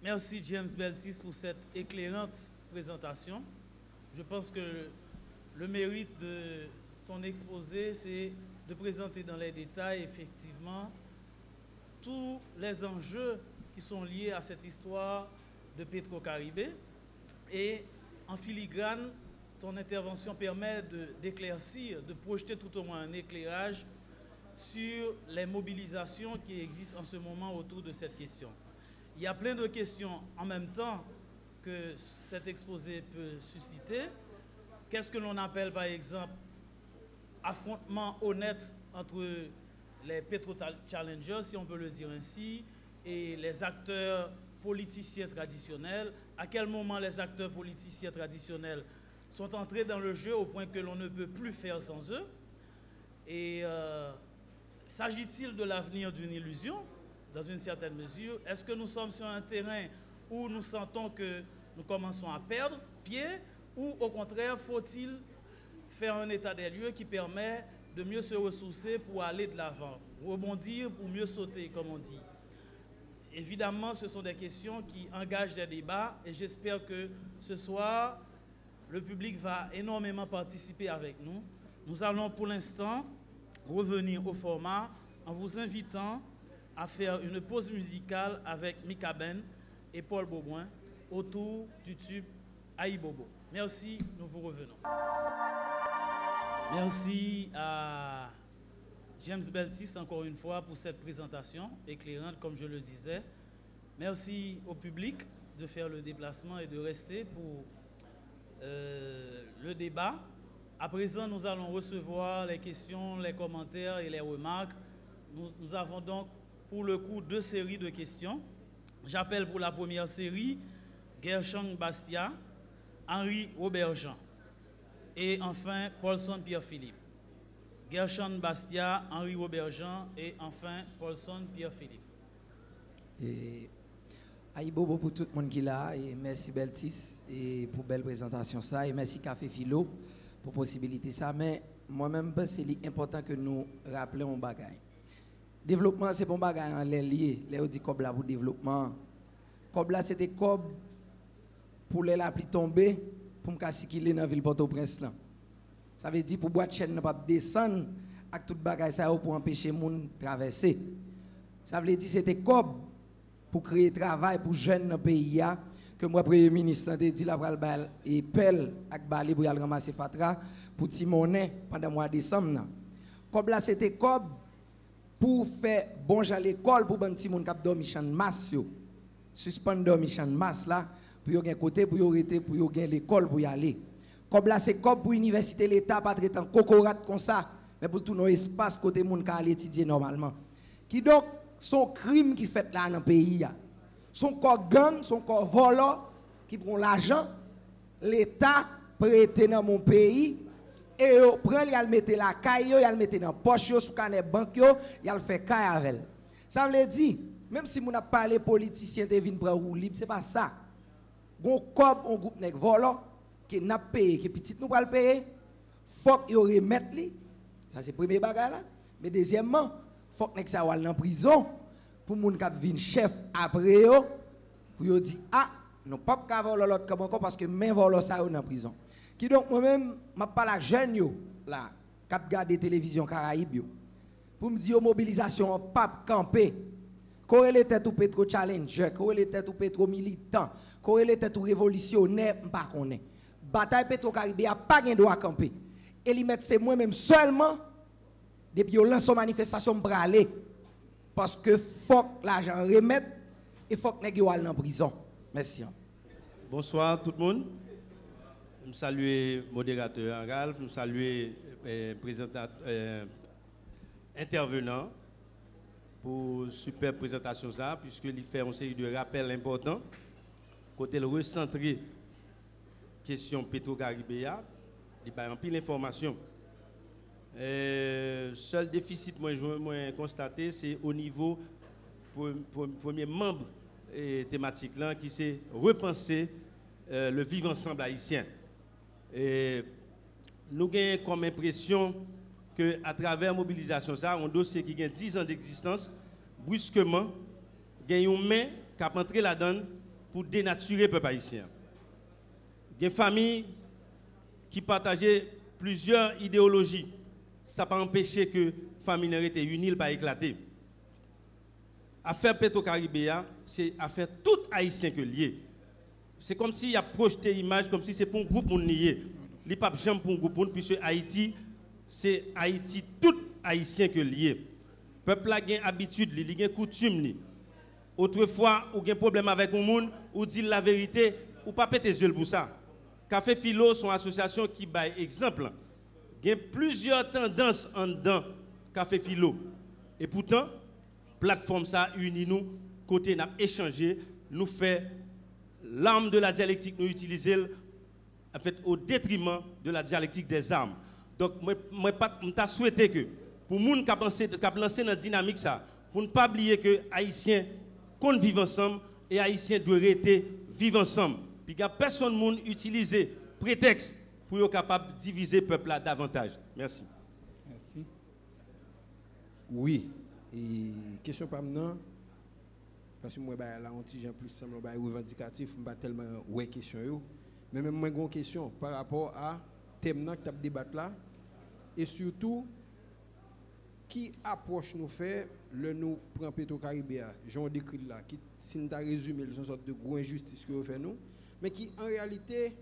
Merci James Beltis pour cette éclairante présentation. Je pense que le mérite de ton exposé, c'est de présenter dans les détails effectivement tous les enjeux qui sont liés à cette histoire de Petro-Caribé. Et en filigrane, ton intervention permet d'éclaircir, de projeter tout au moins un éclairage sur les mobilisations qui existent en ce moment autour de cette question. Il y a plein de questions en même temps que cet exposé peut susciter. Qu'est-ce que l'on appelle par exemple affrontement honnête entre les pétro-challengers, si on peut le dire ainsi, et les acteurs politiciens traditionnels? À quel moment les acteurs politiciens traditionnels sont entrés dans le jeu au point que l'on ne peut plus faire sans eux? Et s'agit-il de l'avenir d'une illusion, dans une certaine mesure? Est-ce que nous sommes sur un terrain où nous sentons que nous commençons à perdre pied, ou au contraire, faut-il faire un état des lieux qui permet de mieux se ressourcer pour aller de l'avant, rebondir pour mieux sauter, comme on dit? Évidemment, ce sont des questions qui engagent des débats et j'espère que ce soir, le public va énormément participer avec nous. Nous allons pour l'instant revenir au format en vous invitant à faire une pause musicale avec Mika Ben et Paul Beauboin autour du tube Aïe Bobo. Merci, nous vous revenons. Merci à James Beltis encore une fois pour cette présentation éclairante, comme je le disais. Merci au public de faire le déplacement et de rester pour le débat. À présent, nous allons recevoir les questions, les commentaires et les remarques. Nous avons donc pour le coup 2 séries de questions. J'appelle pour la première série Gershon Bastia, Henri Robert-Jean et enfin Paulson Pierre-Philippe. Gershon Bastia, Henri Robert-Jean et enfin Paulson Pierre-Philippe. Et aïe bobo pour tout le monde qui est là et merci Beltis et pour belle présentation ça et merci Café Philo pour possibilité ça, mais moi-même c'est important que nous rappelions un bagage. Développement c'est bon bagage en lié, les dit cob là pour développement. Cob là c'était cob pour les la pluie tomber pour me casser qu'il est dans ville Port-au-Prince là. Ça veut dire pour boîte chaîne pas descendre avec tout bagage ça pour empêcher moun traverser. Ça veut dire c'était cob pour créer travail pour jeunes dans le pays que moi premier ministre a dit la pral bal et pelle avec balé pour aller ramasser fatra pour Timonet pendant mois de décembre. Cob là c'était cob pour faire bon à l'école pour ban Timon cap dormi chan masse yo. Suspendre dormi chan masse là pour yo gen côté pour yo rete pour yo gen l'école pour y aller. Cob là c'est cob pour université l'état pas traitant cocorat comme ça mais pour tout nos espace côté moun ka aller étudier normalement. Qui donc son crime qui fait là dans le pays. Son corps gang, son corps volant qui prend l'argent, l'État prête dans mon pays et il prend, il met la caille, il met dans la poche, sous canet banque, il fait caille avec. Ça veut dire, Même si on a parlé politicien de vin prendre roue libre, c'est pas ça. Gon cob on groupe nèg volant qui n'a payé qui petit nous pas le payer, faut que yo remettre li. Ça c'est premier bagage là. Mais deuxièmement, faut que nèg ça wal en prison pour moun k'ap vinn chef après yo pour yo dire ah non pas ka voler l'autre comme encore parce que men voler ça yo en prison. Qui donc moi même m'a parlé à jeune yo là k'ap garder télévision Caraïbe yo pour me dire mobilisation pas camper. Corrélé tête ou pétro challenger, corrélé tête ou pétro militant, corrélé tête ou révolutionnaire, pas connaît. Bataille Petro-Caribé a pas gain droit camper. Et li mettre c'est moi même seulement depuis yo lance manifestation bralé parce que faut que l'argent remette et faut que nèg yo al en prison. Merci. Bonsoir tout le monde. Je salue modérateur Ralph, je salue intervenant pour super présentation ça puisque il fait une série de rappels importants côté le recentrer question Petro-Caribé, il y a un pile d'informations. Seul déficit moi constaté c'est au niveau premier membre thématique là qui c'est repenser le vivre ensemble haïtien. Et nous avons comme impression que à travers la mobilisation ça un dossier qui a 10 ans d'existence brusquement il y a une main qui a entré là-dedans pour dénaturer le peuple haïtien. Il y a une famille qui partageait plusieurs idéologies. Ça n'a pas empêché que la famille n'ait été unie, pas éclater. Affaire Petro-Caribé, c'est affaire tout haïtien que lié. C'est comme s'il y a projeté l'image, comme si c'est pour un groupe pour nier. Il n'y a pas jamais pour un groupe, puisque Haïti, c'est Haïti tout haïtien que lié. Le peuple a une habitude, il a une coutume. Autrefois, ou a un problème avec un monde, ou dit la vérité, ou pas péter les yeux pour ça. Café Philo, son association qui baille exemple. Il y a plusieurs tendances en dedans Café Philo. Et pourtant, plateforme ça unit nous, côté n'a échangé, nous fait l'arme de la dialectique nous utiliser en fait au détriment de la dialectique des armes. Donc moi t'ai souhaité que pour moun qui a pensé qui a lancé dans dynamique ça, pour ne pas oublier que haïtiens qu'on vivent ensemble et haïtiens doivent rester vivre ensemble. Puis que personne moun utiliser prétexte pour être capable de diviser le peuple là davantage. Merci. Merci. Oui. Et question pas maintenant parce que moi là on petit gens plus semble revendicatif, pas tellement ouais question yo. Mais même moi une question par rapport à thème que tu as débattu là et surtout qui approche nous fait le nous prend Petro-Caribé, j'en décrit là qui si nous t'a résumé une sorte de gros injustice que fait nous mais qui en réalité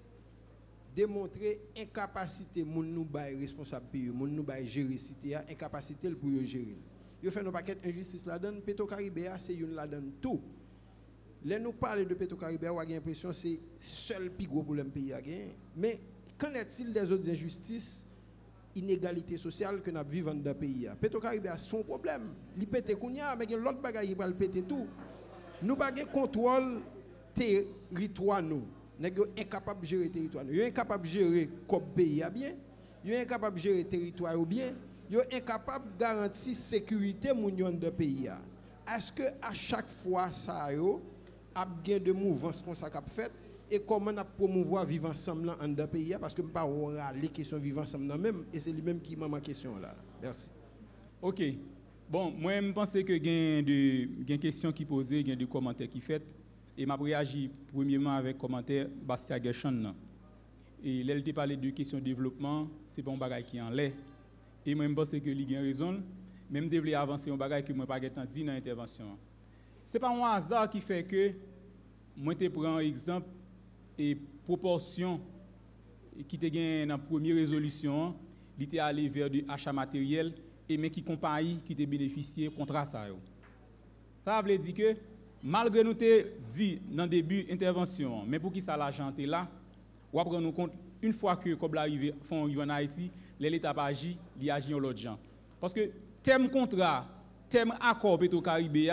démontrer incapacité moun nou bay responsable pays moun nou bay gérer cité incapacité pour gérer. Yo fait nos paquet injustice là-dedans Petro-Caribé c'est une là-dedans tout. Là nous parler de Petro-Caribé on a l'impression c'est seul plus gros problème pays a gain mais qu'en est-il des autres injustices inégalité sociale que nous vivons dans le pays. Petro-Caribé a son problème. Il pète kounya mais l'autre bagaille il va le péter tout. Nous pas gain contrôle territoire nous. Nèg incapable de gérer territoire. Yo incapable de gérer comme pays bien. Yo incapable de gérer territoire bien. Yo incapable de garantir sécurité moun yon de pays. Est-ce que à chaque fois ça yo a gain de mouvance comme ça qu'a fait et comment on promouvoir vivre ensemble en deux pays parce que pas les questions vivre ensemble même et c'est lui même qui m'a ma question là. Merci. OK. Bon, moi je pense que gain question qui posée, gain de commentaires qui fait et m'a réagi premièrement avec commentaire Bastia Gershon. Et là il parlé de question de développement, c'est bon bagage qui en l'air. Et moi je pense que il a raison, même devait avancer un bagage que moi pas temps dit dans intervention. C'est pas un hasard qui fait que moi te prends exemple et proportion qui te gagne dans la première résolution, il était allé vers du achat matériel et mais qui compagnie qui te bénéficié contrat ça. Ça veut dire que malgré nous te dit dans le début intervention, mais pour qui ça l'argent est là, on va prendre compte une fois que comme l'arrivée font en Haïti, l'État pas agit, il agit en l'autre gens. Parce que thème contrat, thème accord Petro-Caribé,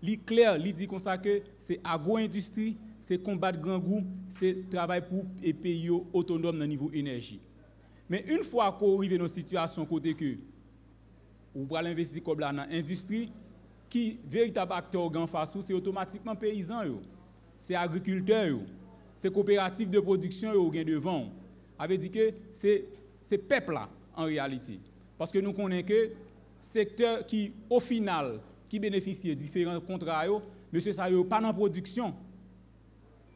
il clair, il dit comme ça que c'est agro-industrie, c'est combattre grand goût, c'est travail pour les pays autonomes dans le niveau énergie. Mais une fois qu'on arrive dans une situation côté que ou pour investir comme là dans l'industrie, qui véritable acteur en face, c'est automatiquement paysan, c'est agriculteur, c'est coopérative de production au gain de vent. Avait dit que c'est peuple là en réalité. Parce que nous connaissons que secteur qui au final qui bénéficie de différents contrats, monsieur ça yo pas dans production.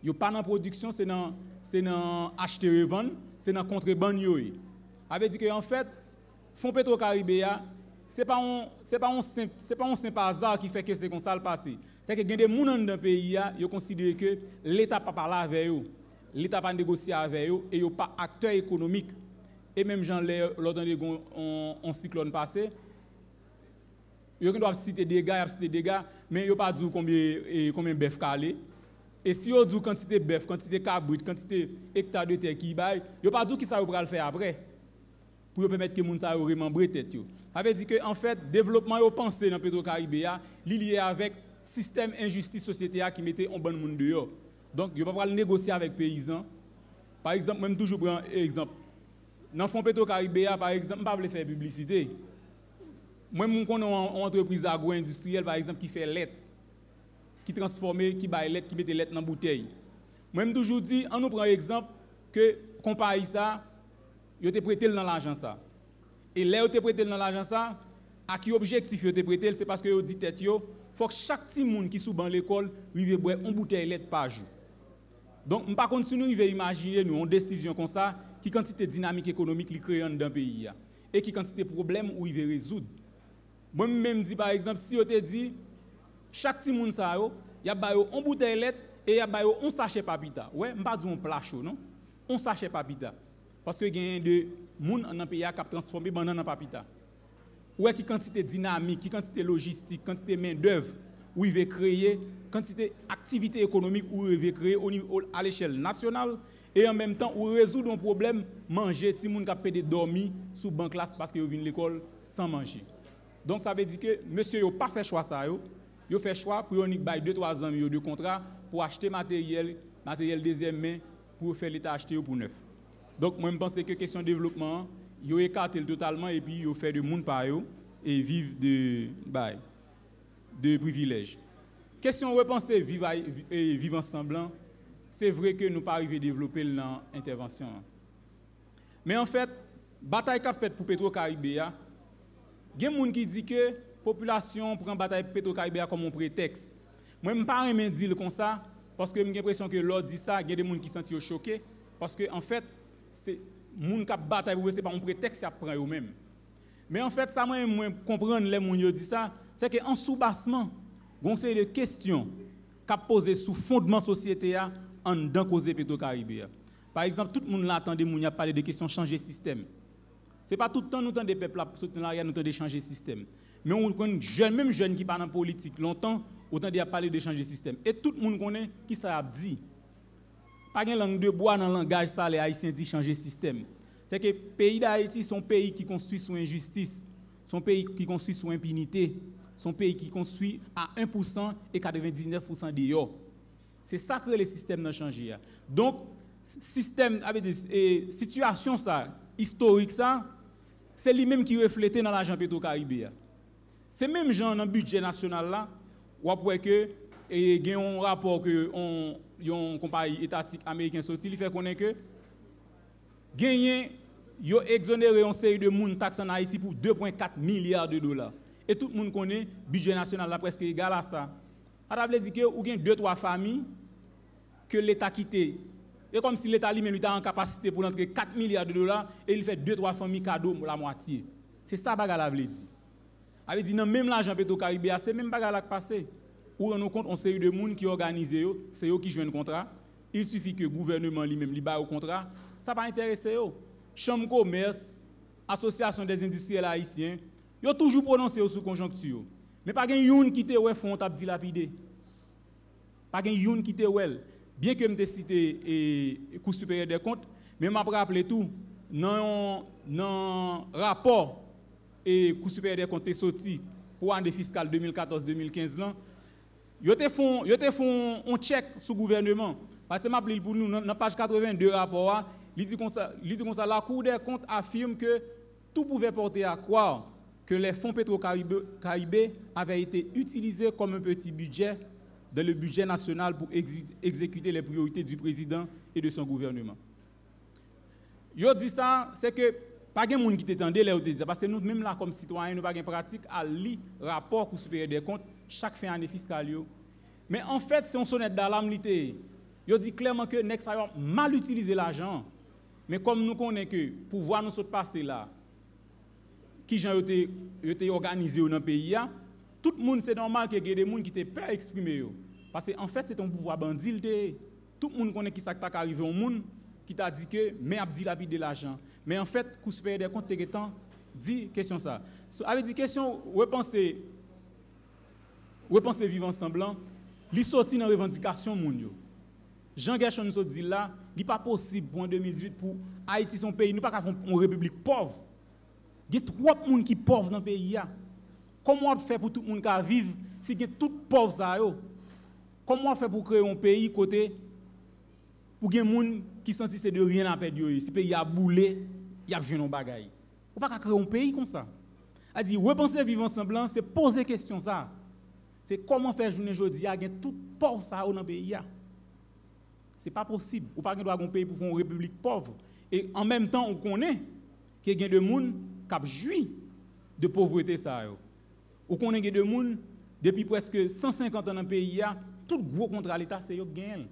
Yo pas dans production, c'est dans acheter et vendre, c'est dans contrebande yo. Avait dit que en fait Fonds Petro-Caribéa c'est pas un simple hasard qui fait que c'est comme ça le passé. C'est que il y a des gens dans le pays qui considèrent que l'État pas parler avec eux, l'État pas négocier avec eux et ils pas acteur économique. Et même Jean lors d'un cyclone passé, ils doivent citer des dégâts, mais ils pas dire combien bœuf calé. Et si ils disent quantité bœuf, quantité cabrit, quantité hectares de terre qui bail, ils pas dire qui ça va le faire après pour permettre que les gens remembrer tête. Ça veut dire que en fait développement yo pensé dans Petro-Caribéa lié avec système injustice société qui mettait en bon monde dehors. Donc yo pas négocier avec paysans. Par exemple, même toujours prendre exemple. Dans Fonds Petro-Caribéa par exemple, pas faire publicité. Moi je connais une entreprise agro-industrielle par exemple qui fait lait, qui transforme, qui baille lait, qui mette lait dans bouteille. Moi je toujours dit on nous prend exemple que compagnie ça yo te prêté dans l'argent ça. Et là, vous te prêté dans l'argent ça, à qui objectif vous te prêté, c'est parce que vous dit tête yo, faut que chaque petit monde qui sous ban l'école rive boire une bouteille lait par jour. Donc, on pas continuer rive imaginer nous une décision comme ça, qui quantité dynamique économique li créé dans le pays et qui quantité problème où il veut résoudre. Moi même dis par exemple si vous te dit chaque petit monde ça yo, y a ba yo une bouteille lait et y a ba yo un sachet papita. Ouais, on pas dire un plat chaud non, un sachet papita. Parce que il y a de moun dans pays qui a transformé banane en papita. Ouais qui quantité dynamique, qui quantité logistique, quantité main d'œuvre où il veut créer, quantité activité économique où il veut créer au niveau à l'échelle nationale et en même temps où résoudre un problème manger ti moun qui a pédé dormir sous banc classe parce que yo vinn l'école sans manger. Donc ça veut dire que monsieur yo pas fait choix ça yo fait choix pour yon bail 2-3 ans de contrat pour acheter matériel deuxième main pour faire l'état acheter pour neuf. Donc moi je pense que question de développement, yo écarté totalement et puis yo fait de monde par yo et vivre de privilèges. Question repenser vivre ensemble, c'est vrai que nous pas arriver développer dans intervention. Mais en fait, bataille qu'a faite pour Petro-Caribéa, il y a des gens qui disent que la population prend bataille pour Petro-Caribéa comme un prétexte. Moi je ne pas aimer dire comme ça parce que j'ai l'impression que l'autre dit ça, il y a des gens qui sont choqués parce que en fait c'est moun qui bataille pour c'est pas un prétexte ça prend eux même. Mais en fait ça moi comprendre les moun yo dit ça, c'est que en sous-bassement, gon série de questions qu'a posé sous fondement société a en dans cause Petro-Caribéa. Par exemple, tout le monde l'attendait moun y a parlé de questions changer système. C'est pas tout le temps nous temps des peuples là sauter dans l'arrière nous temps de changer système. Mais on connaît même jeune qui parle en politique longtemps, autant de parler de changer système. Et tout le monde connaît qui ça a dit. Pas une langue de bois dans le langage ça les haïtiens dit changer système. C'est que le pays d'Haïti son pays qui construit sous injustice, son pays qui construit sous impunité, son pays qui construit à 1% et 99% dehors. C'est ça que le système n'a changé. Donc système avec des situation ça historique ça, c'est lui-même qui reflète dans l'argent Petro-Caribéa. C'est même gens dans le budget national là, ou après que il y a un rapport que une compagnie étatique américaine sorti, il fait connaître que gagné yo exonéré une série de monde taxe en Haïti pour 2,4 milliards de dollars. Et tout le monde connaît budget national là presque égal à ça. Ça veut dire que ou gagne 2-3 familles que l'État quitté. Et comme si l'État lui-même était en capacité pour entrer 4 milliards de dollars et il fait 2-3 familles cadeaux pour la moitié. C'est ça bagarre veut dire. Avait dit non même l'argent Petro-Caribéa c'est même bagarre qui passé. Ou on nous compte on série de monde qui organise c'est eux qui jouent un contrat. Il suffit que le gouvernement lui-même lui baille au contrat, ça va intéresser eux. Chambre commerce, association des industriels haïtiens, ils ont toujours prononcé sous conjoncture. Mais pas gen youn qui te ouais font t'a dilapidé. Pas gen youn qui te ouais. Bien que me cité Cour supérieure des comptes, mais m'a rappelé tout dans rapport et Cour supérieure des comptes est sorti pour l'année fiscale 2014-2015 là. Yo te font un check sous gouvernement parce que m'a appelé pour nous dans page 82 rapport, il dit comme ça la Cour des comptes affirme que tout pouvait porter à croire que que les fonds pétro-caribés avaient été utilisés comme un petit budget dans le budget national pour exécuter les priorités du président et de son gouvernement. Yo dit ça, c'est que pas de monde qui t'étendait là, parce que nous même là comme citoyens, nous pas de pratique à lire rapport pour supérieur des comptes chaque fin d'année fiscale. Mais en fait, c'est un sonnette d'alarme lité. Yo dit clairement que Nex a mal utilisé l'argent. Mais comme nous connaissons que pour voir nous sauter passer là, qui gens été organisé dans le pays, tout le monde c'est normal qu'il y ait des gens qui étaient peur exprimer. Parce que en fait, c'est un pouvoir bandit. Tout le monde connaît qui ça qui arrivé au monde qui t'a dit que mais a dit la vie de l'argent. Mais en fait, coup supérieur des comptes t'es temps dit question ça. Avec dit question repenser vivre ensemble, li sorti dans revendication moun yo. Jean Gershon nous dit là, il pas possible pour en 2018 pour Haïti son pays, nous pas faire une république pauvre. Il y a trop de monde qui pauvre dans le pays. Comment on fait pour tout le monde qui vivre si il y a tout pauvre ça yo? Comment on fait pour créer un pays côté pour des gens qui sentent c'est de rien à perdre si le pays a boulé, il y a besoin de bagaille. On pas créer un pays comme ça. A dit repenser vivre ensemble, c'est poser question ça. C'est comment faire journée aujourd'hui à tout pauvre ça dans le pays. C'est pas possible. Ou pas doit un pays pour faire une république pauvre et en même temps on connaît qu'il y a des gens qui jouissent de pauvreté ça yo. Ou connaît des gens depuis presque 150 ans dans le pays tout gros contrat l'état c'est yo gagne.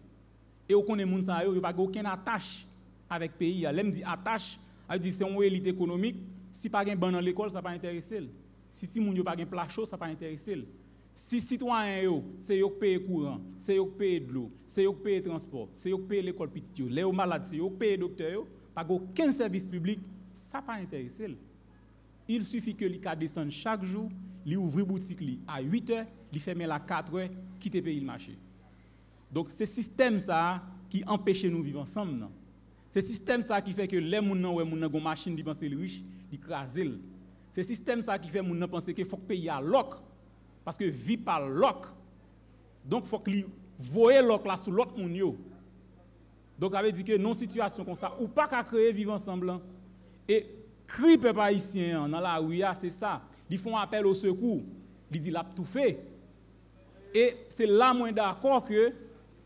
Et on connaît moun ça yo pas aucune attache avec pays. L'aime dit attache, elle dit c'est une élite économique, si pas gen ban dans l'école ça pas intéresser. Si ti moun yo pas gen plat chaud ça pas intéresser. Si citoyen yo, c'est yo qui paye courant, c'est yo qui paye de l'eau, c'est yo qui paye transport, c'est yo qui paye l'école petite yo, les malades c'est yo qui paye docteur yo, pas aucun service public, ça pas intéresser. Il suffit que li ka descendre chaque jour, li ouvrir boutique li à 8h, li fermer la 4h, quitter pays le marché. Donc c'est système ça qui empêche nous vivre ensemble non. C'est système ça qui fait que les moun nan ouais moun nan gon machine di penser riche, di craser. C'est système ça qui fait moun nan penser que faut que pays a loc. Parce que vie par loc. Donc, il faut que voyer loc là sous l'autre moun yo. Donc, ça veut dire que non situation comme ça, ou pas qu'à créer vivre ensemble. Et cri peuple haïtien dans la rue, c'est ça. Ils font appel au secours. Ils disent l'a tout fait. Et c'est là moi d'accord que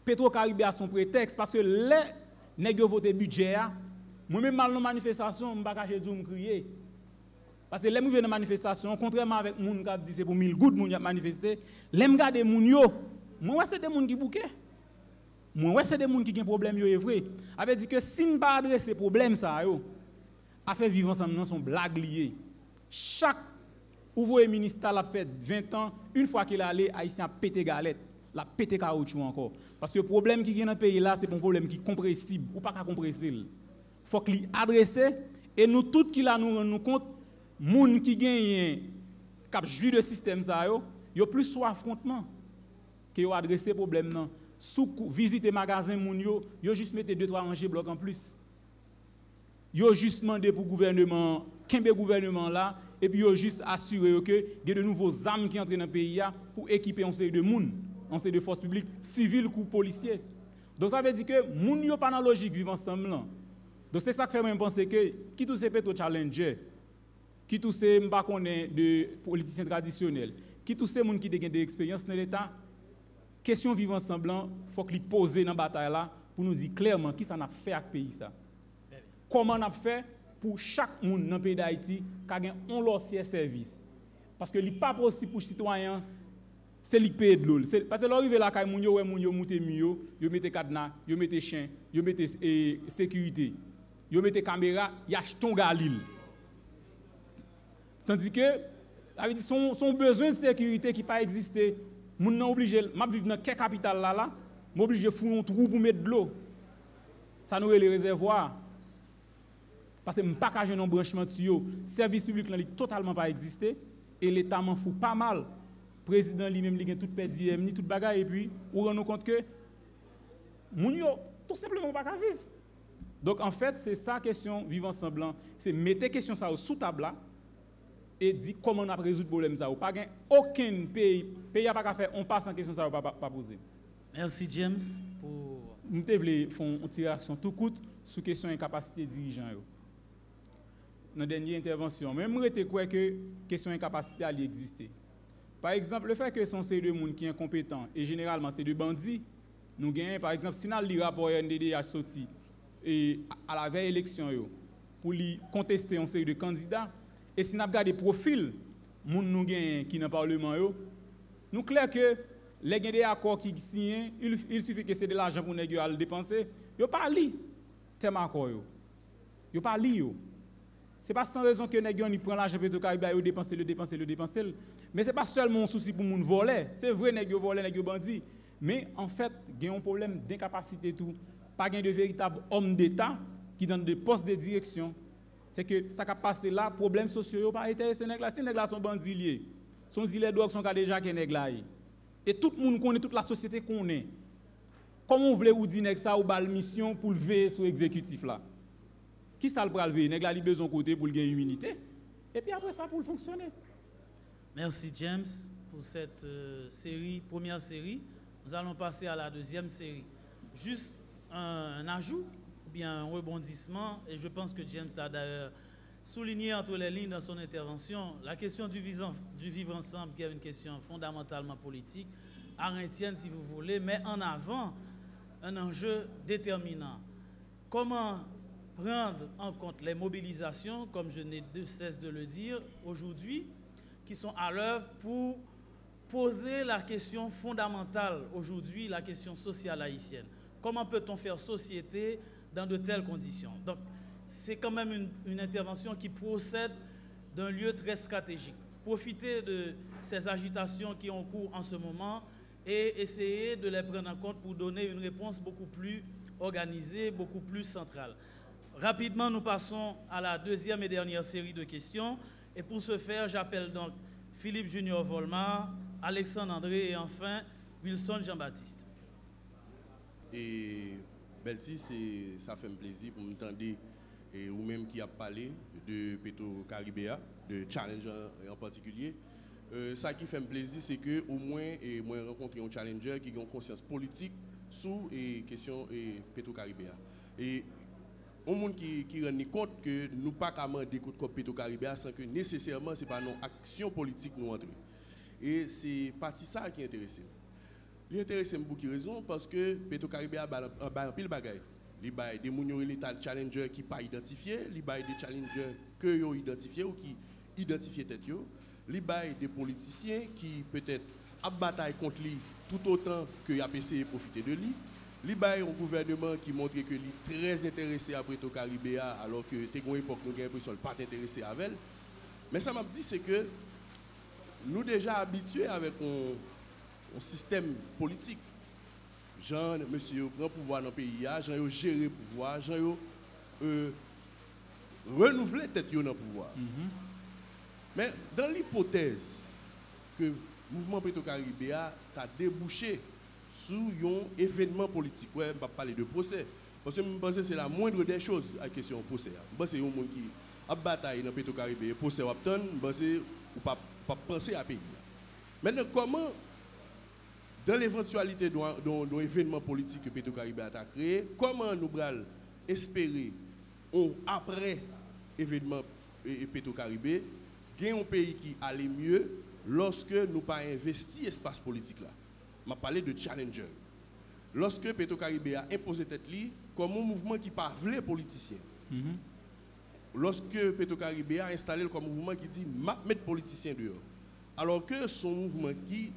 Petro-Caribé a son prétexte parce que les nèg yo voté budget, moi-même mal dans manifestation, je ne vais pas crier. Parce que les gens qui viennent dans la manifestation, contrairement avec les gens qui disent c'est pour 1000 gouttes qui manifester, les gens qui regardent moi c'est des gens qui bouquet. Moi c'est des gens qui ont des problèmes yo vrai. Avait dit que si nous pas adresser ces problèmes ça yo, à faire vivre ensemble dans son blague liée. Chaque ouvrier ministre l'a fait 20 ans, une fois qu'il est allé haïtien pété galette, la pété caoutchouc encore. Parce que le problème qui est dans le pays là, c'est un problème qui est compressible ou pas compresser. Il faut qu'il adresser et nous tous qui là nous rendons compte moun qui gagne cap jouir de système ça yo plus soit affrontement que yo adresser problème non sous visiter magasin moun yo juste mettre 2 3 rangées blocs en plus yo juste demander pour gouvernement kembe gouvernement là et puis yo juste assurer que il y a de nouveaux armes qui entrent dans le pays pour équiper un série de moun en série de forces publiques civiles ou policiers. Donc ça veut dire que moun yo pas dans logique vivre ensemble là. Donc c'est ça qui fait moi penser que qui tous ces pétro challenger qui tous ces m'pa connaît de politiciens traditionnels, qui tous ces monde qui ont des expériences dans l'état, question vivre ensemble, faut qu'ils poser dans bataille là pour nous dire clairement qui ça n'a fait avec pays ça. Comment on a fait pour chaque monde dans le pays d'Haïti qui a un lossier service. Parce que il pas possible pour citoyen c'est li payer de l'eau. Parce que l'arrivé là kay moun yo monte mieux, yo mette cadenas, yo mette chien, yo mette sécurité. Yo mette caméra, y achète un galil. Tandis que son besoin de sécurité qui pas existé, moun nan obligé m'a vivre dans quelle capitale là, m'obligé fouiller un trou pour mettre de l'eau. Ça nous les réservoirs. Parce que m'pas ka jeune branchement tuyau, service public là totalement pas existé et l'état m'en fout pas mal. Président lui-même li gen tout perdu ni toute bagaille et puis on rend nous compte que moun yo tout simplement pas ka vivre. Donc en fait, c'est ça question vivre ensemble, c'est mettre question ça sous table là. Et dit comment on a résoudre problème ça ou pas gain aucun pays a pas faire on passe en question ça pas poser. Merci James pour nous devons faire une réaction tout court sur question incapacité dirigeant yo. dans la dernière intervention, même je crois que question incapacité allait exister. Par exemple, le fait que son série de monde qui est incompétent et généralement c'est des bandits, nous gagnons par exemple si nous avons le rapport NDDH sorti et à la veille élection pour lui contester une série de candidats et si nous avons regardé le profil moun nous gagnent qui dans le parlement nous clair que les des accords qui signent, il suffit que c'est de l'argent pour nèg le dépenser, yo pas li thème accord yo pas li yo. C'est pas sans raison que nèg yo prend l'argent Petro-Caribéa yo dépenser, mais c'est pas seulement un souci pour moun voler, c'est vrai nèg yo voler, nèg yo bandit, mais en fait, il y a un problème d'incapacité tout, pas de véritable homme d'état qui donne des postes de direction. C'est que ça qui passé là, problèmes sociaux pas intéressé nèg là, si nèg là sont bandits liés. Son dealer drogue sont déjà que nèg là. Et tout le monde connaît, toute la société connaît. Comment vous voulez vous dire que ça ou bal mission pour lever sur exécutif là? Qui ça le bral lever? Nèg là li besoin côté pour gagner immunité. Et puis après ça pour le fonctionner. Merci James pour cette première série. Nous allons passer à la deuxième série. Juste un ajout ou bien un rebondissement, et je pense que James l'a d'ailleurs souligné entre les lignes dans son intervention, la question du vivre ensemble, qui est une question fondamentalement politique, arrétienne si vous voulez, mais en avant un enjeu déterminant. Comment prendre en compte les mobilisations, comme je n'ai de cesse de le dire aujourd'hui, qui sont à l'œuvre pour poser la question fondamentale aujourd'hui, la question sociale haïtienne. Comment peut-on faire société dans de telles conditions? Donc, c'est quand même une intervention qui procède d'un lieu très stratégique. Profiter de ces agitations qui ont cours en ce moment et essayer de les prendre en compte pour donner une réponse beaucoup plus organisée, beaucoup plus centrale. Rapidement, nous passons à la deuxième et dernière série de questions. Et pour ce faire, j'appelle donc Philippe Junior Volmar, Alexandre André et enfin Wilson Jean-Baptiste. Et Belti, ça fait un plaisir pour m'entendre et ou même qui a parlé de Petro-Caribéa, de Challenger en particulier. Ça qui fait un plaisir, c'est que au moins moi rencontré un challenger qui a une conscience politique sur les questions Petro-Caribéa. Et au monde qui rend compte que nous pas qu'à demander contre Petro-Caribéa sans que nécessairement c'est pas nos actions politiques nous entrer. Et c'est parti ça qui est intéressant. Il est intéressant pour quelle raison? Parce que Petro-Caribéa a un pile bagaille. Il y a des challengers qui ne sont pas identifiés, il y a des challengers que ont identifiés ou qui identifient tête. Il y a des politiciens qui peut-être ont bataille contre lui tout autant que a essayé de profiter de lui. Il y a un gouvernement qui montre qu'il est très intéressé à Petro-Caribéa alors que à une époque nous avons l'impression de ne pas intéressé à elle. Mais ça m'a dit c'est que nous déjà habitués avec un système politique. Jean, monsieur, prend pouvoir dans le pays, Jean, gérer le pouvoir, Jean, renouveler tête dans le pouvoir. Mais dans l'hypothèse que le mouvement Petro-Caribéa a débouché sur un événement politique, ouais, je ne vais pas parler de procès, parce que je pense que c'est la moindre des choses à la question du procès. Je pense que c'est un monde qui a bataille dans Petro-Caribéa, le procès va je pense que ou pas penser à payer. Maintenant, comment dans l'éventualité d'un événement politique que Petro-Caribéa a créé, comment nous allons espérer, après événement Petro-Caribéa, gagner un pays qui allait mieux lorsque nous pas investi l'espace politique là. Je parle de challenger. Lorsque Petro-Caribéa a imposé tête li comme un mouvement qui pas les politiciens. Lorsque Petro-Caribéa a installé comme mouvement qui dit m'a mettre politiciens dehors. Alors que son mouvement qui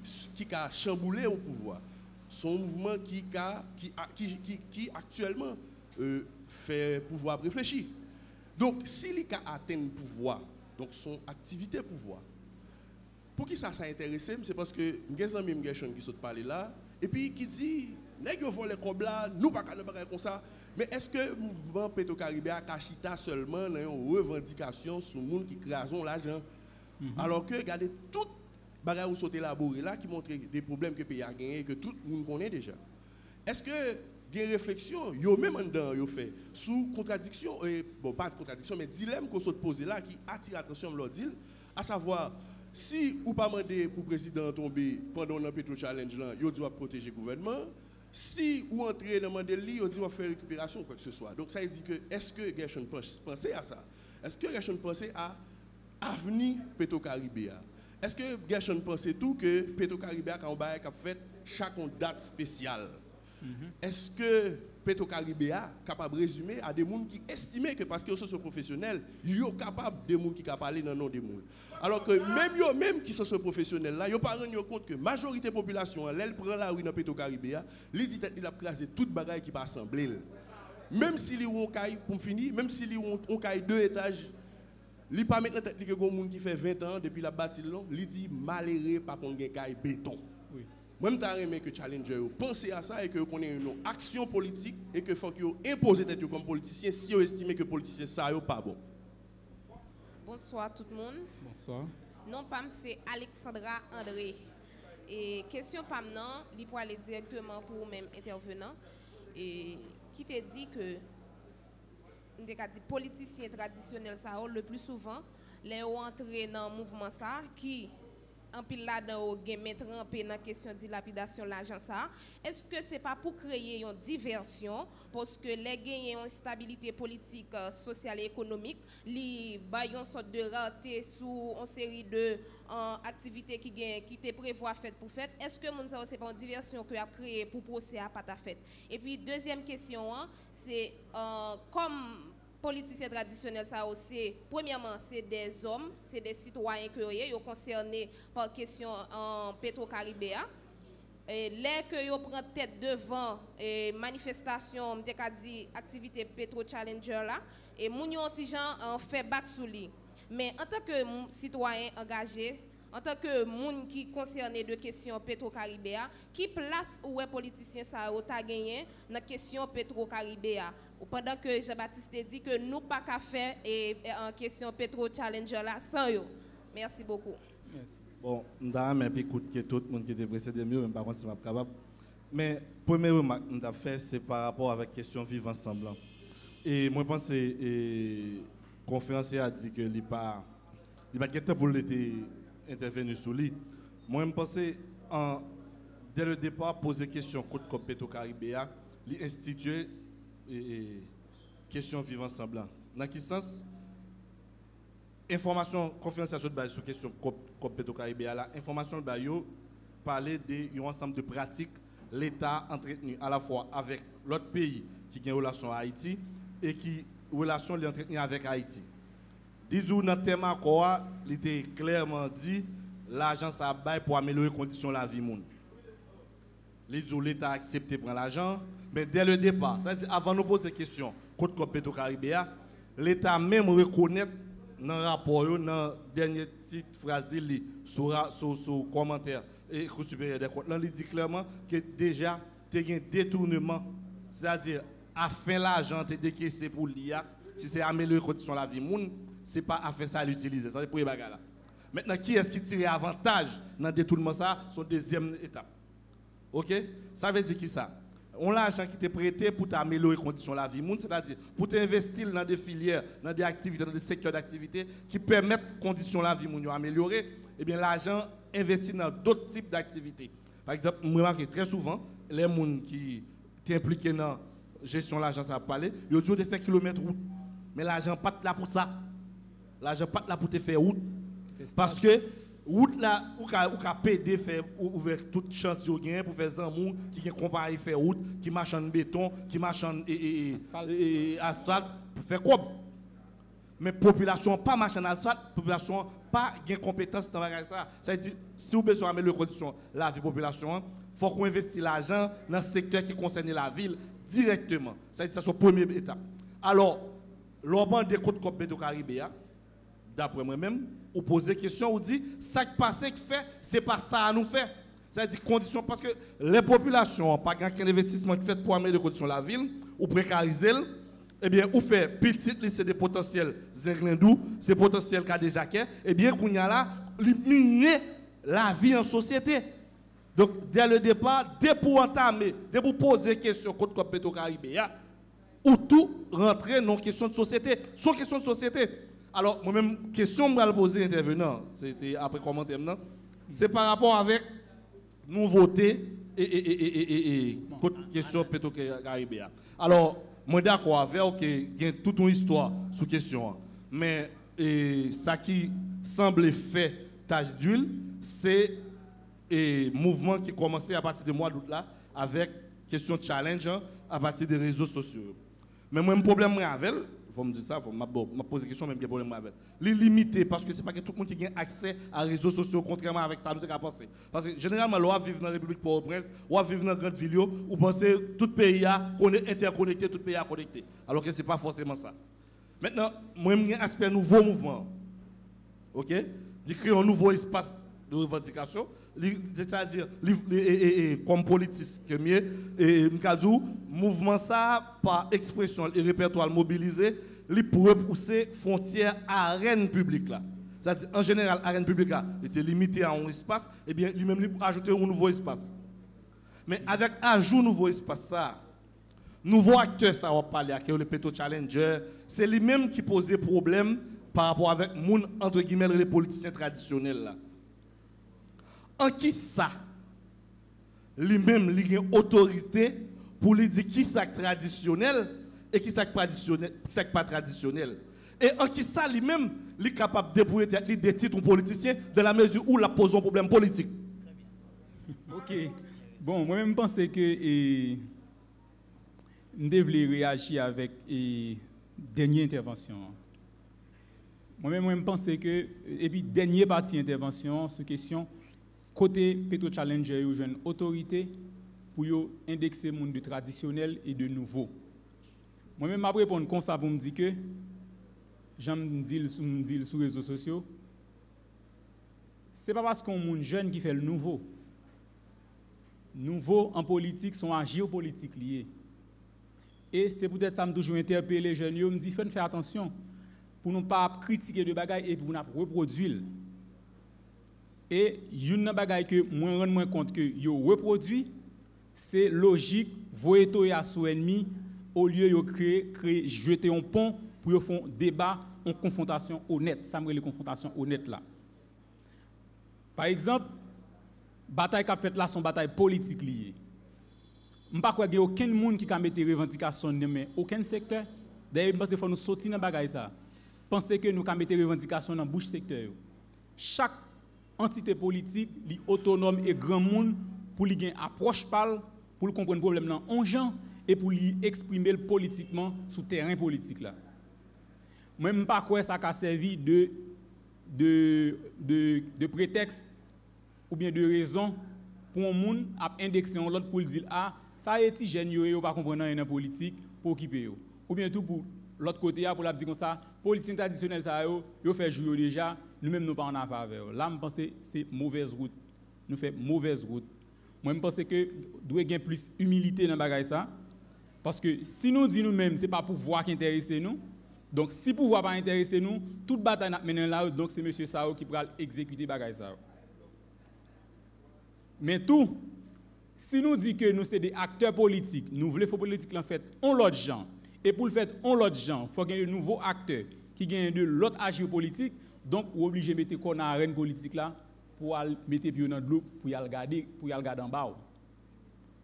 a chamboulé au pouvoir, son mouvement qui actuellement fait pouvoir réfléchir. Donc, s'il a atteint le pouvoir, donc son activité pouvoir, pour qui ça intéresse, c'est parce que j'ai un ami qui saute parler là, et puis qui dit, nèg yo volé comme là, nous pas comme ça. Mais est-ce que le mouvement Petro-Caribéa a chita seulement dans une revendication sur le monde qui crasent l'argent? Alors que, regardez, tout bagage où sont élaboré là, qui montre des problèmes que le pays a gagné, que tout le monde connaît déjà. Est-ce que il y a une réflexion, il y a même dedans, il fait sous contradiction, bon, pas de contradiction, mais dilemme qu'on se pose là, qui attire l'attention de l'ordre, à savoir, si ou pas demander pour le président tomber pendant un Petro Challenge là, il doit protéger le gouvernement. Si ou entrer dans le mandat, il doit faire récupération ou quoi que ce soit. Donc ça dit que, est-ce que Gershon pense à ça? Est-ce que Gershon pensait à avenir Petro-Caribéa? Est-ce que Gershon pensait tout que Petro-Caribéa a fait chaque date spéciale? Est-ce que Petro-Caribéa est capable de résumer à des gens qui estiment que parce qu'ils sont socio-professionnels, ils sont capables de gens qui sont parler dans le nom des gens? Alors que même qui sont socio-professionnels, là, ils ne pas rendu compte que la majorité de la population, elle prend la rue dans Petro-Caribéa, ils disent qu'ils ont crasé toute bagaille qui pas assemblée. Même si ils ont un caille, pour finir, même si ils ont un caille 2 étages, ils ne pas mettre dans tête que quelqu'un qui fait 20 ans depuis la bâtie, ils disent malheureux par contre un caille béton. Moi, je veux que Challenger pensez à ça et que vous connaissez une action politique et que faut que vous imposez tête comme politicien si vous estimez que politicien ça n'est pas bon. Bonsoir tout le monde. Bonsoir. Non, Pam, c'est Alexandra André. Et question Pam, non, il peut aller directement pour même intervenant. Et qui te dit que les politiciens traditionnels, ça le plus souvent, les ont entré dans le mouvement ça qui en pile là-dedans, mettre en paix dans la question de dilapidation de l'argent. Est-ce que ce n'est pas pour créer une diversion, parce que les gains une stabilité politique, sociale et économique, les ont une sorte de rareté sous une série de activités qui te prévoient fête pour fête? Est-ce que ce n'est pas une diversion que a créé pour procéder à pas ta fête? Et puis, deuxième question, c'est comme politiciens traditionnels, ça aussi, premièrement, c'est des hommes, c'est des citoyens qui sont concernés par question en Petro-Caribéa. Les que vous prenez tête devant manifestation, activité Petro-Challenger là, et moun yon ti jan fait bac sous lui. Mais en tant que citoyen engagé, en tant que moun qui concerné de question Petro-Caribéa, qui place ou est politicien ça a gagné dans la question Petro-Caribéa? Pendant que Jean-Baptiste dit que nous pas qu'à faire en question Petro-Challenger là sans eux. Merci beaucoup. Merci. Bon, je écoute que tout le monde qui était précédé mieux, mais par contre, je suis capable. Mais première remarque que je fait, c'est par rapport avec la question vivre ensemble. Et moi, je pense que le conférencier a dit que il pas de temps pour intervenir sur lui. Moi, je pense que dès le départ, poser question contre Petro-Caribéa, l'instituer question vivre ensemble. Dans quel sens? Information, conférencier sur la question de Petro-Caribéa, information de parler d'un ensemble de pratiques l'État entretenu à la fois avec l'autre pays qui a une relation à Haïti et qui relation entretenu avec Haïti. Disons dans le thème accord, il était clairement dit l'agence a bail pour améliorer les conditions de la vie monde. L'État a accepté de prendre l'argent, mais dès le départ, c'est-à-dire avant de nous poser des questions contre Petro-Caribéa, l'État même reconnaît dans le rapport, dans la dernière petite phrase de sur le commentaire et Cour supérieure des comptes, il dit clairement que déjà, il y a un détournement, c'est-à-dire, afin l'argent de décaisser pour l'IA, si c'est améliorer les conditions de la vie, ce n'est pas afin ça l'utiliser. Ça, c'est pour les bagages. Maintenant, qui est-ce qui tire avantage dans le détournement? Ça, c'est la deuxième étape. OK? Ça veut dire qui ça? On a l'argent qui t'est prêté pour améliorer les conditions de la vie, c'est-à-dire pour t'investir dans des filières, dans des activités, dans des secteurs d'activité qui permettent les conditions de la vie améliorer. Eh bien, l'argent investi dans d'autres types d'activités. Par exemple, je remarque très souvent, les gens qui sont impliqués dans la gestion de l'argent, ça va parler, ils ont toujours fait kilomètres route. Mais l'argent n'est pas là pour ça. L'argent n'est pas là pour te faire route. Parce que route là, ou ka PD faire ouvrir tout chantier pour faire zamou qui compagnie faire route, qui marche en béton, qui marche en asphalte pour faire quoi? Mais population pas marche en asphalte, population pas gain compétence dans ça. Ça veut dire si vous besoin améliorer les conditions de la vie population, il faut qu'on investisse l'argent dans le secteur qui concerne la ville directement. Ça veut dire c'est la première étape. Alors, l'orban des côtes comme Petro-Caribéa, d'après moi-même, ou poser question, ou dit, ça qui passe, qui fait, c'est pas ça à nous faire. C'est-à-dire conditions, parce que les populations n'ont pas qu'un investissement qui fait pour améliorer les conditions de la ville, ou précariser, eh bien, ou fait petit lycée des potentiels zinglindou, c'est potentiel qu'a déjà qu'est, eh bien, qu'on y a là, miner la vie en société. Donc, dès le départ, dès pour entamer, dès pour poser question contre Petro-Caribéa, ou tout rentrer dans question de société, sans question de société. Alors, moi-même, question que je vais poser intervenant, c'était après commentaire maintenant, c'est par rapport avec nouveauté et question Petro-Caribéa. Alors, moi d'accord avec qu'il y a toute une histoire sous question. Mais ça qui semble faire tache d'huile, c'est un mouvement qui commençait à partir du mois d'août là, avec question de challenge à partir des réseaux sociaux. Mais moi, mon problème avec elle, il faut me dire ça, il faut me poser la question, même quel problème avec elle. Les limiter, parce que ce n'est pas que tout le monde qui a accès à réseaux sociaux, contrairement avec ça, nous avons pensé. Parce que généralement, on vit dans la République Port-au-Prince, on vit dans la grande ville, ou pensez que tout pays est interconnecté, tout pays est connecté. Alors que ce n'est pas forcément ça. Maintenant, moi, j'ai un aspect nouveau mouvement. OK? Il crée un nouveau espace de revendication. C'est-à-dire, comme politique, le mouvement ça, par expression et répertoire mobilisé, il pourrait pousser frontière à l'arène publique. C'est-à-dire, en général, l'arène publique était limitée à un espace, et bien, lui-même, il ajouter un nouveau espace. Mais avec ajout nouveau espace, ça, nouveau acteur, ça va parler, qui est le Petro Challenger, c'est lui-même qui posait problème par rapport avec entre guillemets, les politiciens traditionnels. Là. En qui ça, lui-même, il a une autorité pour lui dire qui c'est traditionnel et qui c'est pas traditionnel. Et en qui ça, lui-même, il est capable de débrouiller des titres politiciens de la mesure où il pose un problème politique. Ok. Bon, moi-même, je pense que nous devons réagir avec dernière intervention. Moi-même, je pense que, et puis, dernière partie intervention, sur question. Côté Petro Challenger, il y a une autorité pour indexer le monde traditionnel et de nouveau. Moi-même, je réponds comme ça pour me dire que, j'aime dire sur les réseaux sociaux, ce n'est pas parce qu'on est jeune qui fait le nouveau. Nouveau en politique sont en géopolitique liés. Et c'est peut-être ça que je toujours interpellé les jeunes, je me dis, faut faire attention pour ne pas critiquer de bagailles et pour ne pas reproduire. Et une bagaille que moi rend moins compte que yo reproduit, c'est logique voyer to à son ennemi au lieu de créer jeter un pont pour faire un débat, une confrontation honnête. Ça me les confrontations honnêtes là. Par exemple, bataille qu'a fait là son bataille politique liée. Je ne sais pas qu'il y a aucun monde qui a mis des revendications dans aucun secteur. D'ailleurs, je pense qu'il faut nous sortir dans bagaille ça. Pensez que nous avons mis des revendications dans bouche secteur. Chaque entité politique, li autonome et grand monde pour lui gagner approche parle, pour comprendre le problème dans on gens et pour lui exprimer politiquement sur le terrain politique là. Même pas quoi ça a servi de prétexte ou bien de raison pour un monde à indexer l'autre pour dire ah ça est jeune yo pas comprendre rien dans politique pour occuper yo ou bien tout pour l'autre côté pour la dire comme ça politicien traditionnel ça yo fait jouer déjà nous-mêmes nous pas en faveur. Là je pense que c'est mauvaise route. Nous fait mauvaise route. Moi je pense que doit gagner plus humilité dans bagaille ça parce que si nous dit nous-mêmes c'est pas pouvoir qui intéresse nous. Donc si pouvoir pas intéresser nous, toute bataille n'a mené là donc c'est monsieur Sao qui pourra exécuter bagaille ça. Mais tout si nous dit que nous c'est des acteurs politiques, nous voulons faire politique en fait on l'autre gens et pour le faire on l'autre gens, faut gagner de nouveaux acteurs qui gagnent de l'autre agir politique. Donc, on est obligé de mettre qu'on a arène politique là pour mettre pied dans l'eau pour y regarder en bas.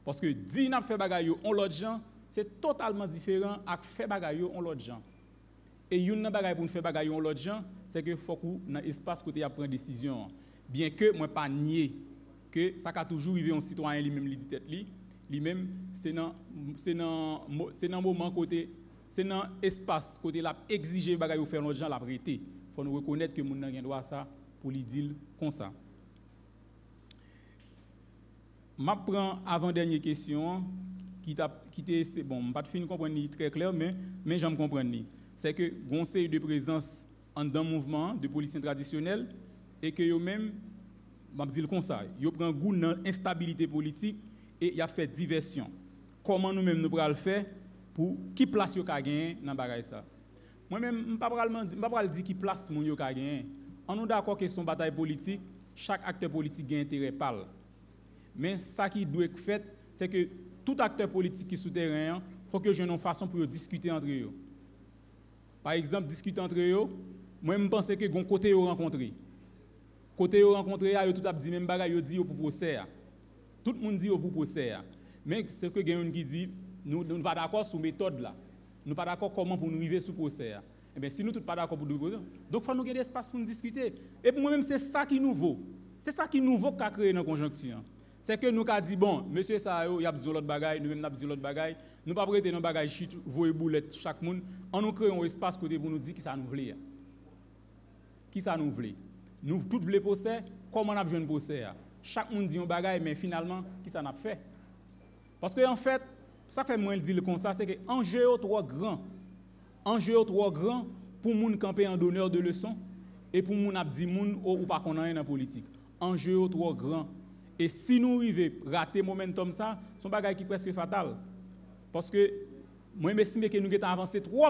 Parce que dire n'a fait bagaille on l'autre gens, c'est totalement différent avec faire bagaille on l'autre gens. Et une bagaille pour faire bagaille on l'autre gens, c'est que faut qu'on dans espace côté à prendre décision. Bien que moi pas nier que ça a toujours arrivé un citoyen lui-même li dit tête lui-même c'est dans moment côté c'est dans espace côté là exiger bagaille ou faire l'autre gens la prêter. Il faut nous reconnaître que nous avons droit à ça pour lui dire comme ça. Je prends avant-dernière question qui était c'est bon, je ne pas fini comprendre très clair mais j'aime comprendre. C'est que conseil de présence en dans mouvement de policiers traditionnels et que eux même m'a dit comme ça, ils prend goût dans instabilité politique et il a fait diversion. Comment nous-mêmes nous pourrons le faire pour qui place yo ka gagner dans bagaille ça. Moi-même, je ne vais pas dire qui place mon yo ka gagner. On est d'accord que son bataille politique, chaque acteur politique a intérêt parle. Mais ça qui doit être fait, c'est que tout acteur politique qui est souterrain, il faut que je une façon pour discuter entre eux. Par exemple, discuter entre eux, moi je pense que gon côté yo rencontrer. Côté yo rencontrer, yo tout a dit même bagay yo dit pour procès. Tout le monde dit pour procès. Mais c'est que quelqu'un qui dit nous pas d'accord sur méthode là. Nous pas d'accord comment pour nous arriver sous procès. Eh bien, si nous tous pas d'accord pour nous, donc il faut nous garder espace pour nous discuter. Et pour moi-même, c'est ça qui est nouveau. C'est ça qui est nouveau qu'a créé dans la conjoncture. C'est que nous avons dit, bon, monsieur ça, il y a besoin de l'autre bagaille, nous-mêmes nous avons besoin de l'autre bagaille. Nous ne pouvons pas prêter nos bagages shit, voyer boulette chaque monde. On nous crée un espace côté pour nous dire qui ça nous voulait. Qui ça nous voulait. Nous tous voulons posséder, comment on a besoin de posséder. Chaque monde dit un bagaille, mais finalement, qui ça n'a fait. Parce que en fait, ça fait moi le dire comme ça, c'est que l'enjeu est trop grand. Enjeu trop grand pour moun camper en donneur de leçons et pour moun ap di moun ou pas qu'on a rien dans politique. Enjeu trop grand. Et si nous arrivons à rater momentum ça, son bagage qui est presque fatal. Parce que moi j'estime que nous avons avancé trop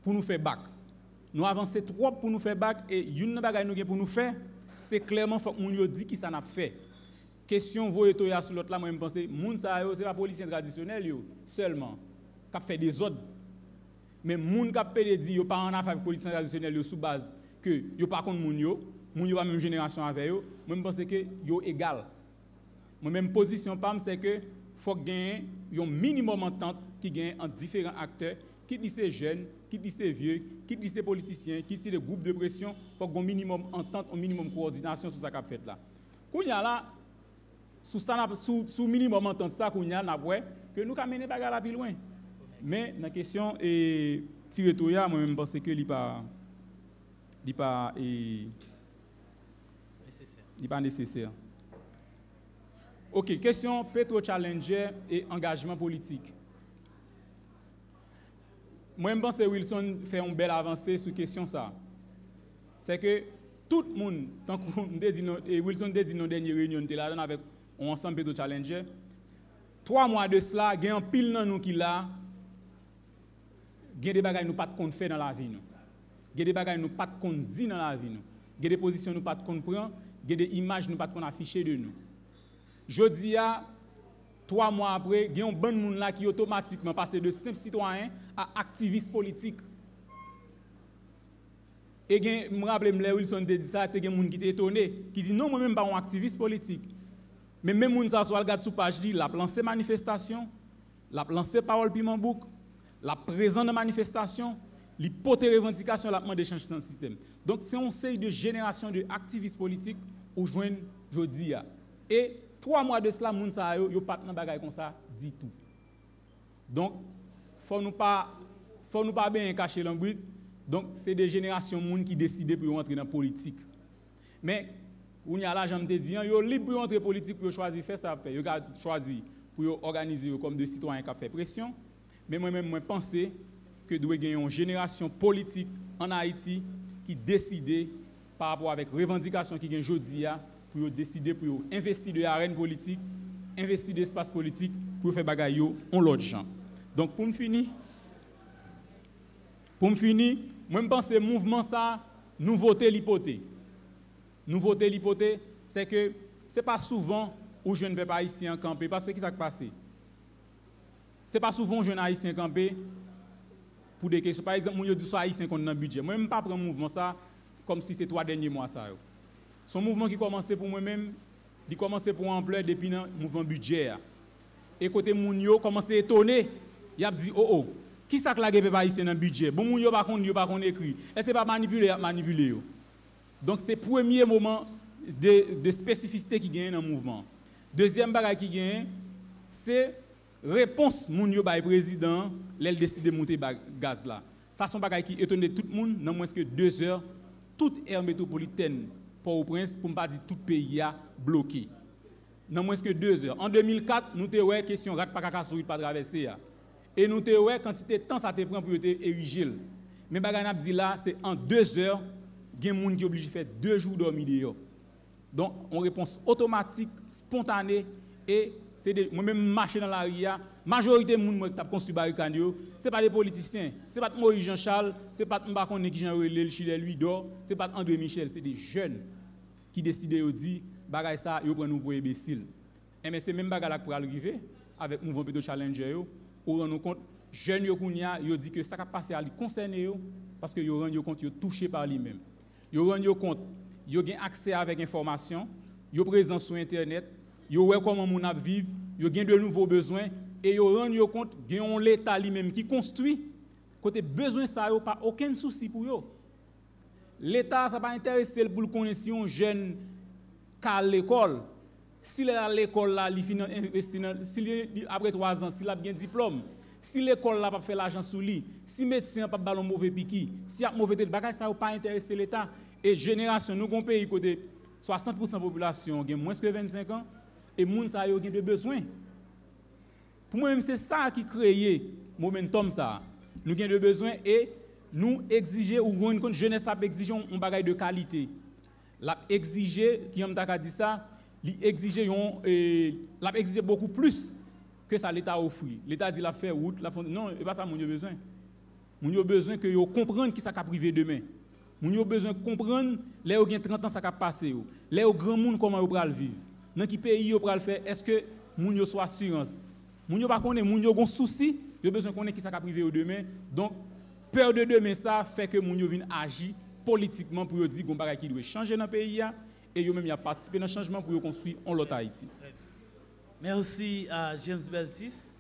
pour nous faire bac. Nous avancé trop pour nous faire bac et une bagage nous pour nous faire, c'est clairement faut moun yo dit qui ça n'a fait. Question voye toya sur l'autre là moi me penser moun ça yo c'est pas policier traditionnel yo seulement qui fait des ordres. Mais moun qui peut dire yo pas en affaire avec policier traditionnel yo sous base que yo pas contre moun yo pas même génération avec yo, moi je pense que yo égal. Moi même position pam c'est que faut gagner un minimum d'entente qui gagne entre différents acteurs, qui dit ces jeunes, qui dit ces vieux, qui dit ces politiciens, qui dit les groupes de pression, faut un minimum entente, un minimum coordination sur ça qu'a fait là. Kounya là sous minimum entente ça kounya n'a que nous ka mener bagarre la plus loin. Mais la question est tirer toya moi même pense que il pas nécessaire. OK, question Petro Challenger et engagement politique. Moi je pense que Wilson fait une belle avancée sur question ça. C'est que tout le monde tant que Wilson dit dans dernière réunion était là avec on ensemble Petro Challenger 3 mois de cela, il y a un pile dans nous qui là, il y a des bagages nous pas de compte faire dans la vie nous. Il y a des bagages nous pas de compte dire dans la vie nous. Il y a des positions nous pas de compte prendre, il y a des images nous pas de compte afficher de nous. Jodi a 3 mois après, il y a un bon monde là qui automatiquement passé de simple citoyen à activiste politique. Et je me rappelle Wilson dit ça, il y a des gens qui étaient étonnés, qui disent non, moi-même pas un activiste politique. Mais même moun ça soit regarde sous page dit, la lancé manifestation, la lancé parole piment bouc, la présente manifestation, l'hypothèse revendication, la demande d'échange dans le système. Donc c'est une série de génération de activistes politiques ou joindre jodi a. Et 3 mois de cela moun ça yo pas dans bagay comme ça dit tout. Donc faut nous pas bien cacher l'embrit. Donc c'est des générations moun qui décident pour entrer dans la politique. Mais ou n'y a là, j'aime te dire, yo libre pour entrer politique pour choisir faire ça faire. Yo choisi pour organiser comme des citoyens qui fait pression. Mais moi-même, moi penser que doit gagner une génération politique en Haïti qui décide par rapport avec revendication qui gagne jodi a pour décider pour investir de l'arène politique, investir de l'espace politique pour faire bagaille yo on l'autre gens. Donc pour me finir, moi je pense que mouvement ça nous voter l'hypothèse. Nous voter l'hypothèse, c'est que ce n'est pas souvent où je ne vais pas ici en camper, parce que qui s'est passé? Ce n'est pas souvent où je ne vais ici en camper pour des questions. Par exemple, je dis soit haïtien qu'on a un budget. Moi, je ne vais pas prendre un mouvement ça comme si c'est 3 derniers mois. C'est un mouvement qui commençait pour moi-même, il commençait pour ampleur depuis le mouvement budget. Et côté Mounio commençait à étonner, il a dit oh, qui ça que la gueule pas ici dans le budget? Bon, Mounio pas qu'on écrit. Et c'est pas manipuler. Donc, c'est le premier moment de spécificité qui gagne dans le mouvement. Deuxième bagage qui gagne, c'est réponse Mounio by président, l'elle décide de monter gaz là. Ça, c'est un bagage qui étonne tout le monde, non moins que 2 heures, toute aire métropolitaine, Port-au-Prince, pour ne pas dire tout le pays a bloqué. Non moins que 2 heures. En 2004, nous avons eu question rat pas caca souris pas traverser. Et nous avons eu quantité de temps ça te prend pour ériger. Mais bagage n'a dit là, c'est en 2 heures. Il y a des gens qui sont obligés de faire 2 jours dormir dehors. Donc, une réponse automatique, spontanée, et c'est moi-même marcher dans la rue, la majorité des gens qui ont construit barricade, ce n'est pas des politiciens, ce n'est pas Moïse Jean-Charles, ce n'est pas Mbakonne qui Jean-Relé, Chile, lui d'or, ce n'est pas André Michel, c'est des jeunes qui décident de dire, bagay ça, ils prennent nous pour imbéciles. Et mais c'est même bagay pour arriver avec le mouvement Petro Challenger, on rend compte, jeunes ils disent que ça va passer à les concerner, parce que ils rendent compte qu'ils sont touchés par lui-même. Ils rendent compte, ils ont accès avec information, ils sont présents sur Internet, ils voient comment on a vivre, ils ont de nouveaux besoins, et ils rendent compte qu'ils ont l'État lui-même qui construit, côté besoin ça yo pas aucun souci pour yo. L'État ça pas intéressé pour connaître si un jeune à l'école. S'il est à l'école là, il après 3 ans, s'il a bien diplôme, si l'école là pas faire l'argent sous lui, si médecin pas ballon mauvais piqui, si a mauvais tête bagage ça pas intéresser l'État et génération nous gon pays côté 60% de population ont moins que 25 ans et moun ça yo gen de besoin. Pour moi même c'est ça qui crée momentum ça. Nous avons de besoin et nous exiger ou une jeunesse a exiger un bagage de qualité. L'a exiger qui on t'a dit ça, l'exiger l'a exiger beaucoup plus que ça l'État offre. L'État dit la faire route, la non, et pas ça mon besoin. Mon besoin que yo comprendre qui ça ka privé demain. Mon besoin comprendre les au gen 30 ans ça ka passer yo. Les au grand monde comment yo pral vivre. Dans qui pays yo pral faire est-ce que moun yo soit assurance. Moun yo pas connaît moun yo gon souci, yo besoin connaît qui ça ka privé demain. Donc peur de demain ça fait que moun yo vinn agir politiquement pour yo dire gon bagay qui doit changer dans le pays et yo même y a participé dans le changement pour yo construire en l'autre Haïti. Merci à James Beltis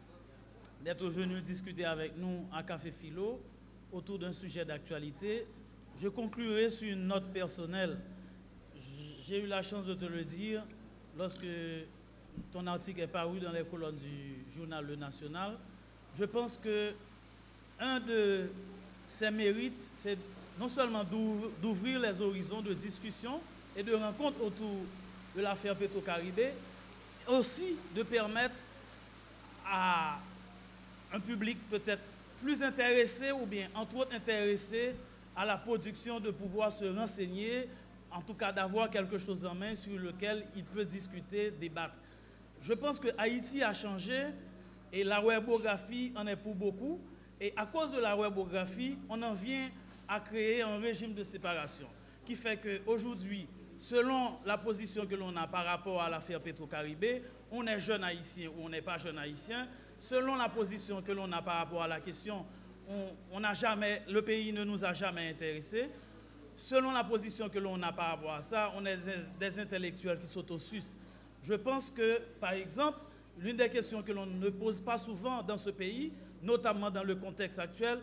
d'être venu discuter avec nous à Café Philo autour d'un sujet d'actualité. Je conclurai sur une note personnelle. J'ai eu la chance de te le dire lorsque ton article est paru dans les colonnes du journal Le National. Je pense que un de ses mérites, c'est non seulement d'ouvrir les horizons de discussion et de rencontres autour de l'affaire Petro-Caribé, aussi de permettre à un public peut-être plus intéressé ou bien entre autres intéressé à la production de pouvoir se renseigner, en tout cas d'avoir quelque chose en main sur lequel il peut discuter, débattre. Je pense que Haïti a changé et la webographie en est pour beaucoup. Et à cause de la webographie, on en vient à créer un régime de séparation qui fait qu'aujourd'hui, selon la position que l'on a par rapport à l'affaire Petro-Caribé, on est jeune haïtien ou on n'est pas jeune haïtien. Selon la position que l'on a par rapport à la question, le pays ne nous a jamais intéressés. Selon la position que l'on a par rapport à ça, on est des intellectuels qui s'autosucent. Je pense que, par exemple, l'une des questions que l'on ne pose pas souvent dans ce pays, notamment dans le contexte actuel,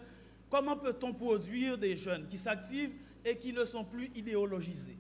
comment peut-on produire des jeunes qui s'activent et qui ne sont plus idéologisés?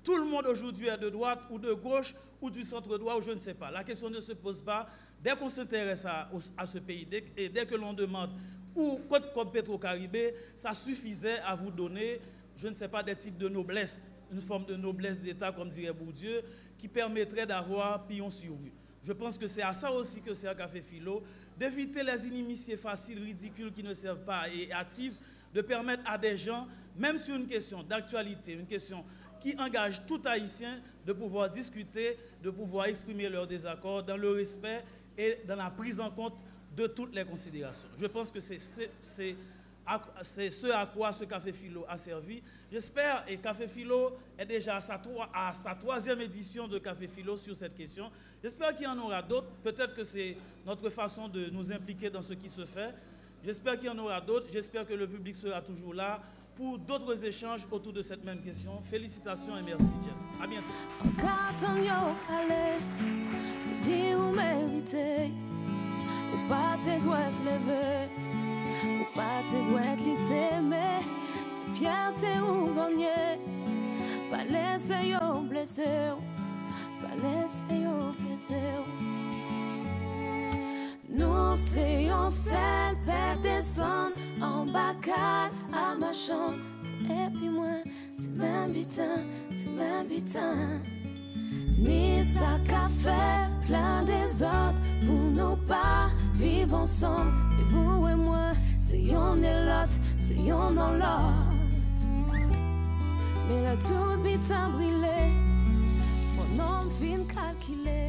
Tout le monde aujourd'hui est de droite ou de gauche ou du centre-droit ou je ne sais pas. La question ne se pose pas. Dès qu'on s'intéresse à ce pays et dès que l'on demande ou comme Petro-Caribé, ça suffisait à vous donner, je ne sais pas, des titres de noblesse, une forme de noblesse d'État, comme dirait Bourdieu, qui permettrait d'avoir pion sur rue. Je pense que c'est à ça aussi que c'est un Café Philo, d'éviter les inimitiés faciles, ridicules, qui ne servent pas et hâtives, de permettre à des gens, même sur une question d'actualité, une question qui engage tout Haïtien, de pouvoir discuter, de pouvoir exprimer leurs désaccords dans le respect et dans la prise en compte de toutes les considérations. Je pense que c'est ce à quoi ce Café Philo a servi. J'espère, et Café Philo est déjà à sa 3e édition de Café Philo sur cette question. J'espère qu'il y en aura d'autres. Peut-être que c'est notre façon de nous impliquer dans ce qui se fait. J'espère qu'il y en aura d'autres. J'espère que le public sera toujours là pour d'autres échanges autour de cette même question. Félicitations et merci, James. À bientôt. Ou pas te doit te lever, ou pas te doit te t'aimer. C'est fierté ou gagner, pas laisser yo blesser, pas laisser yo blesser. Nous c'est un seul père descend en bacal à ma chambre. Et puis moi, c'est même bitin, c'est même bitin. Ni ça qu'a fait plein des autres pour nous pas vivre ensemble. Et vous et moi, c'est yon et l'autre, c'est yon dans l'autre. Mais là tout bitin brûlé, faut non fin calculer.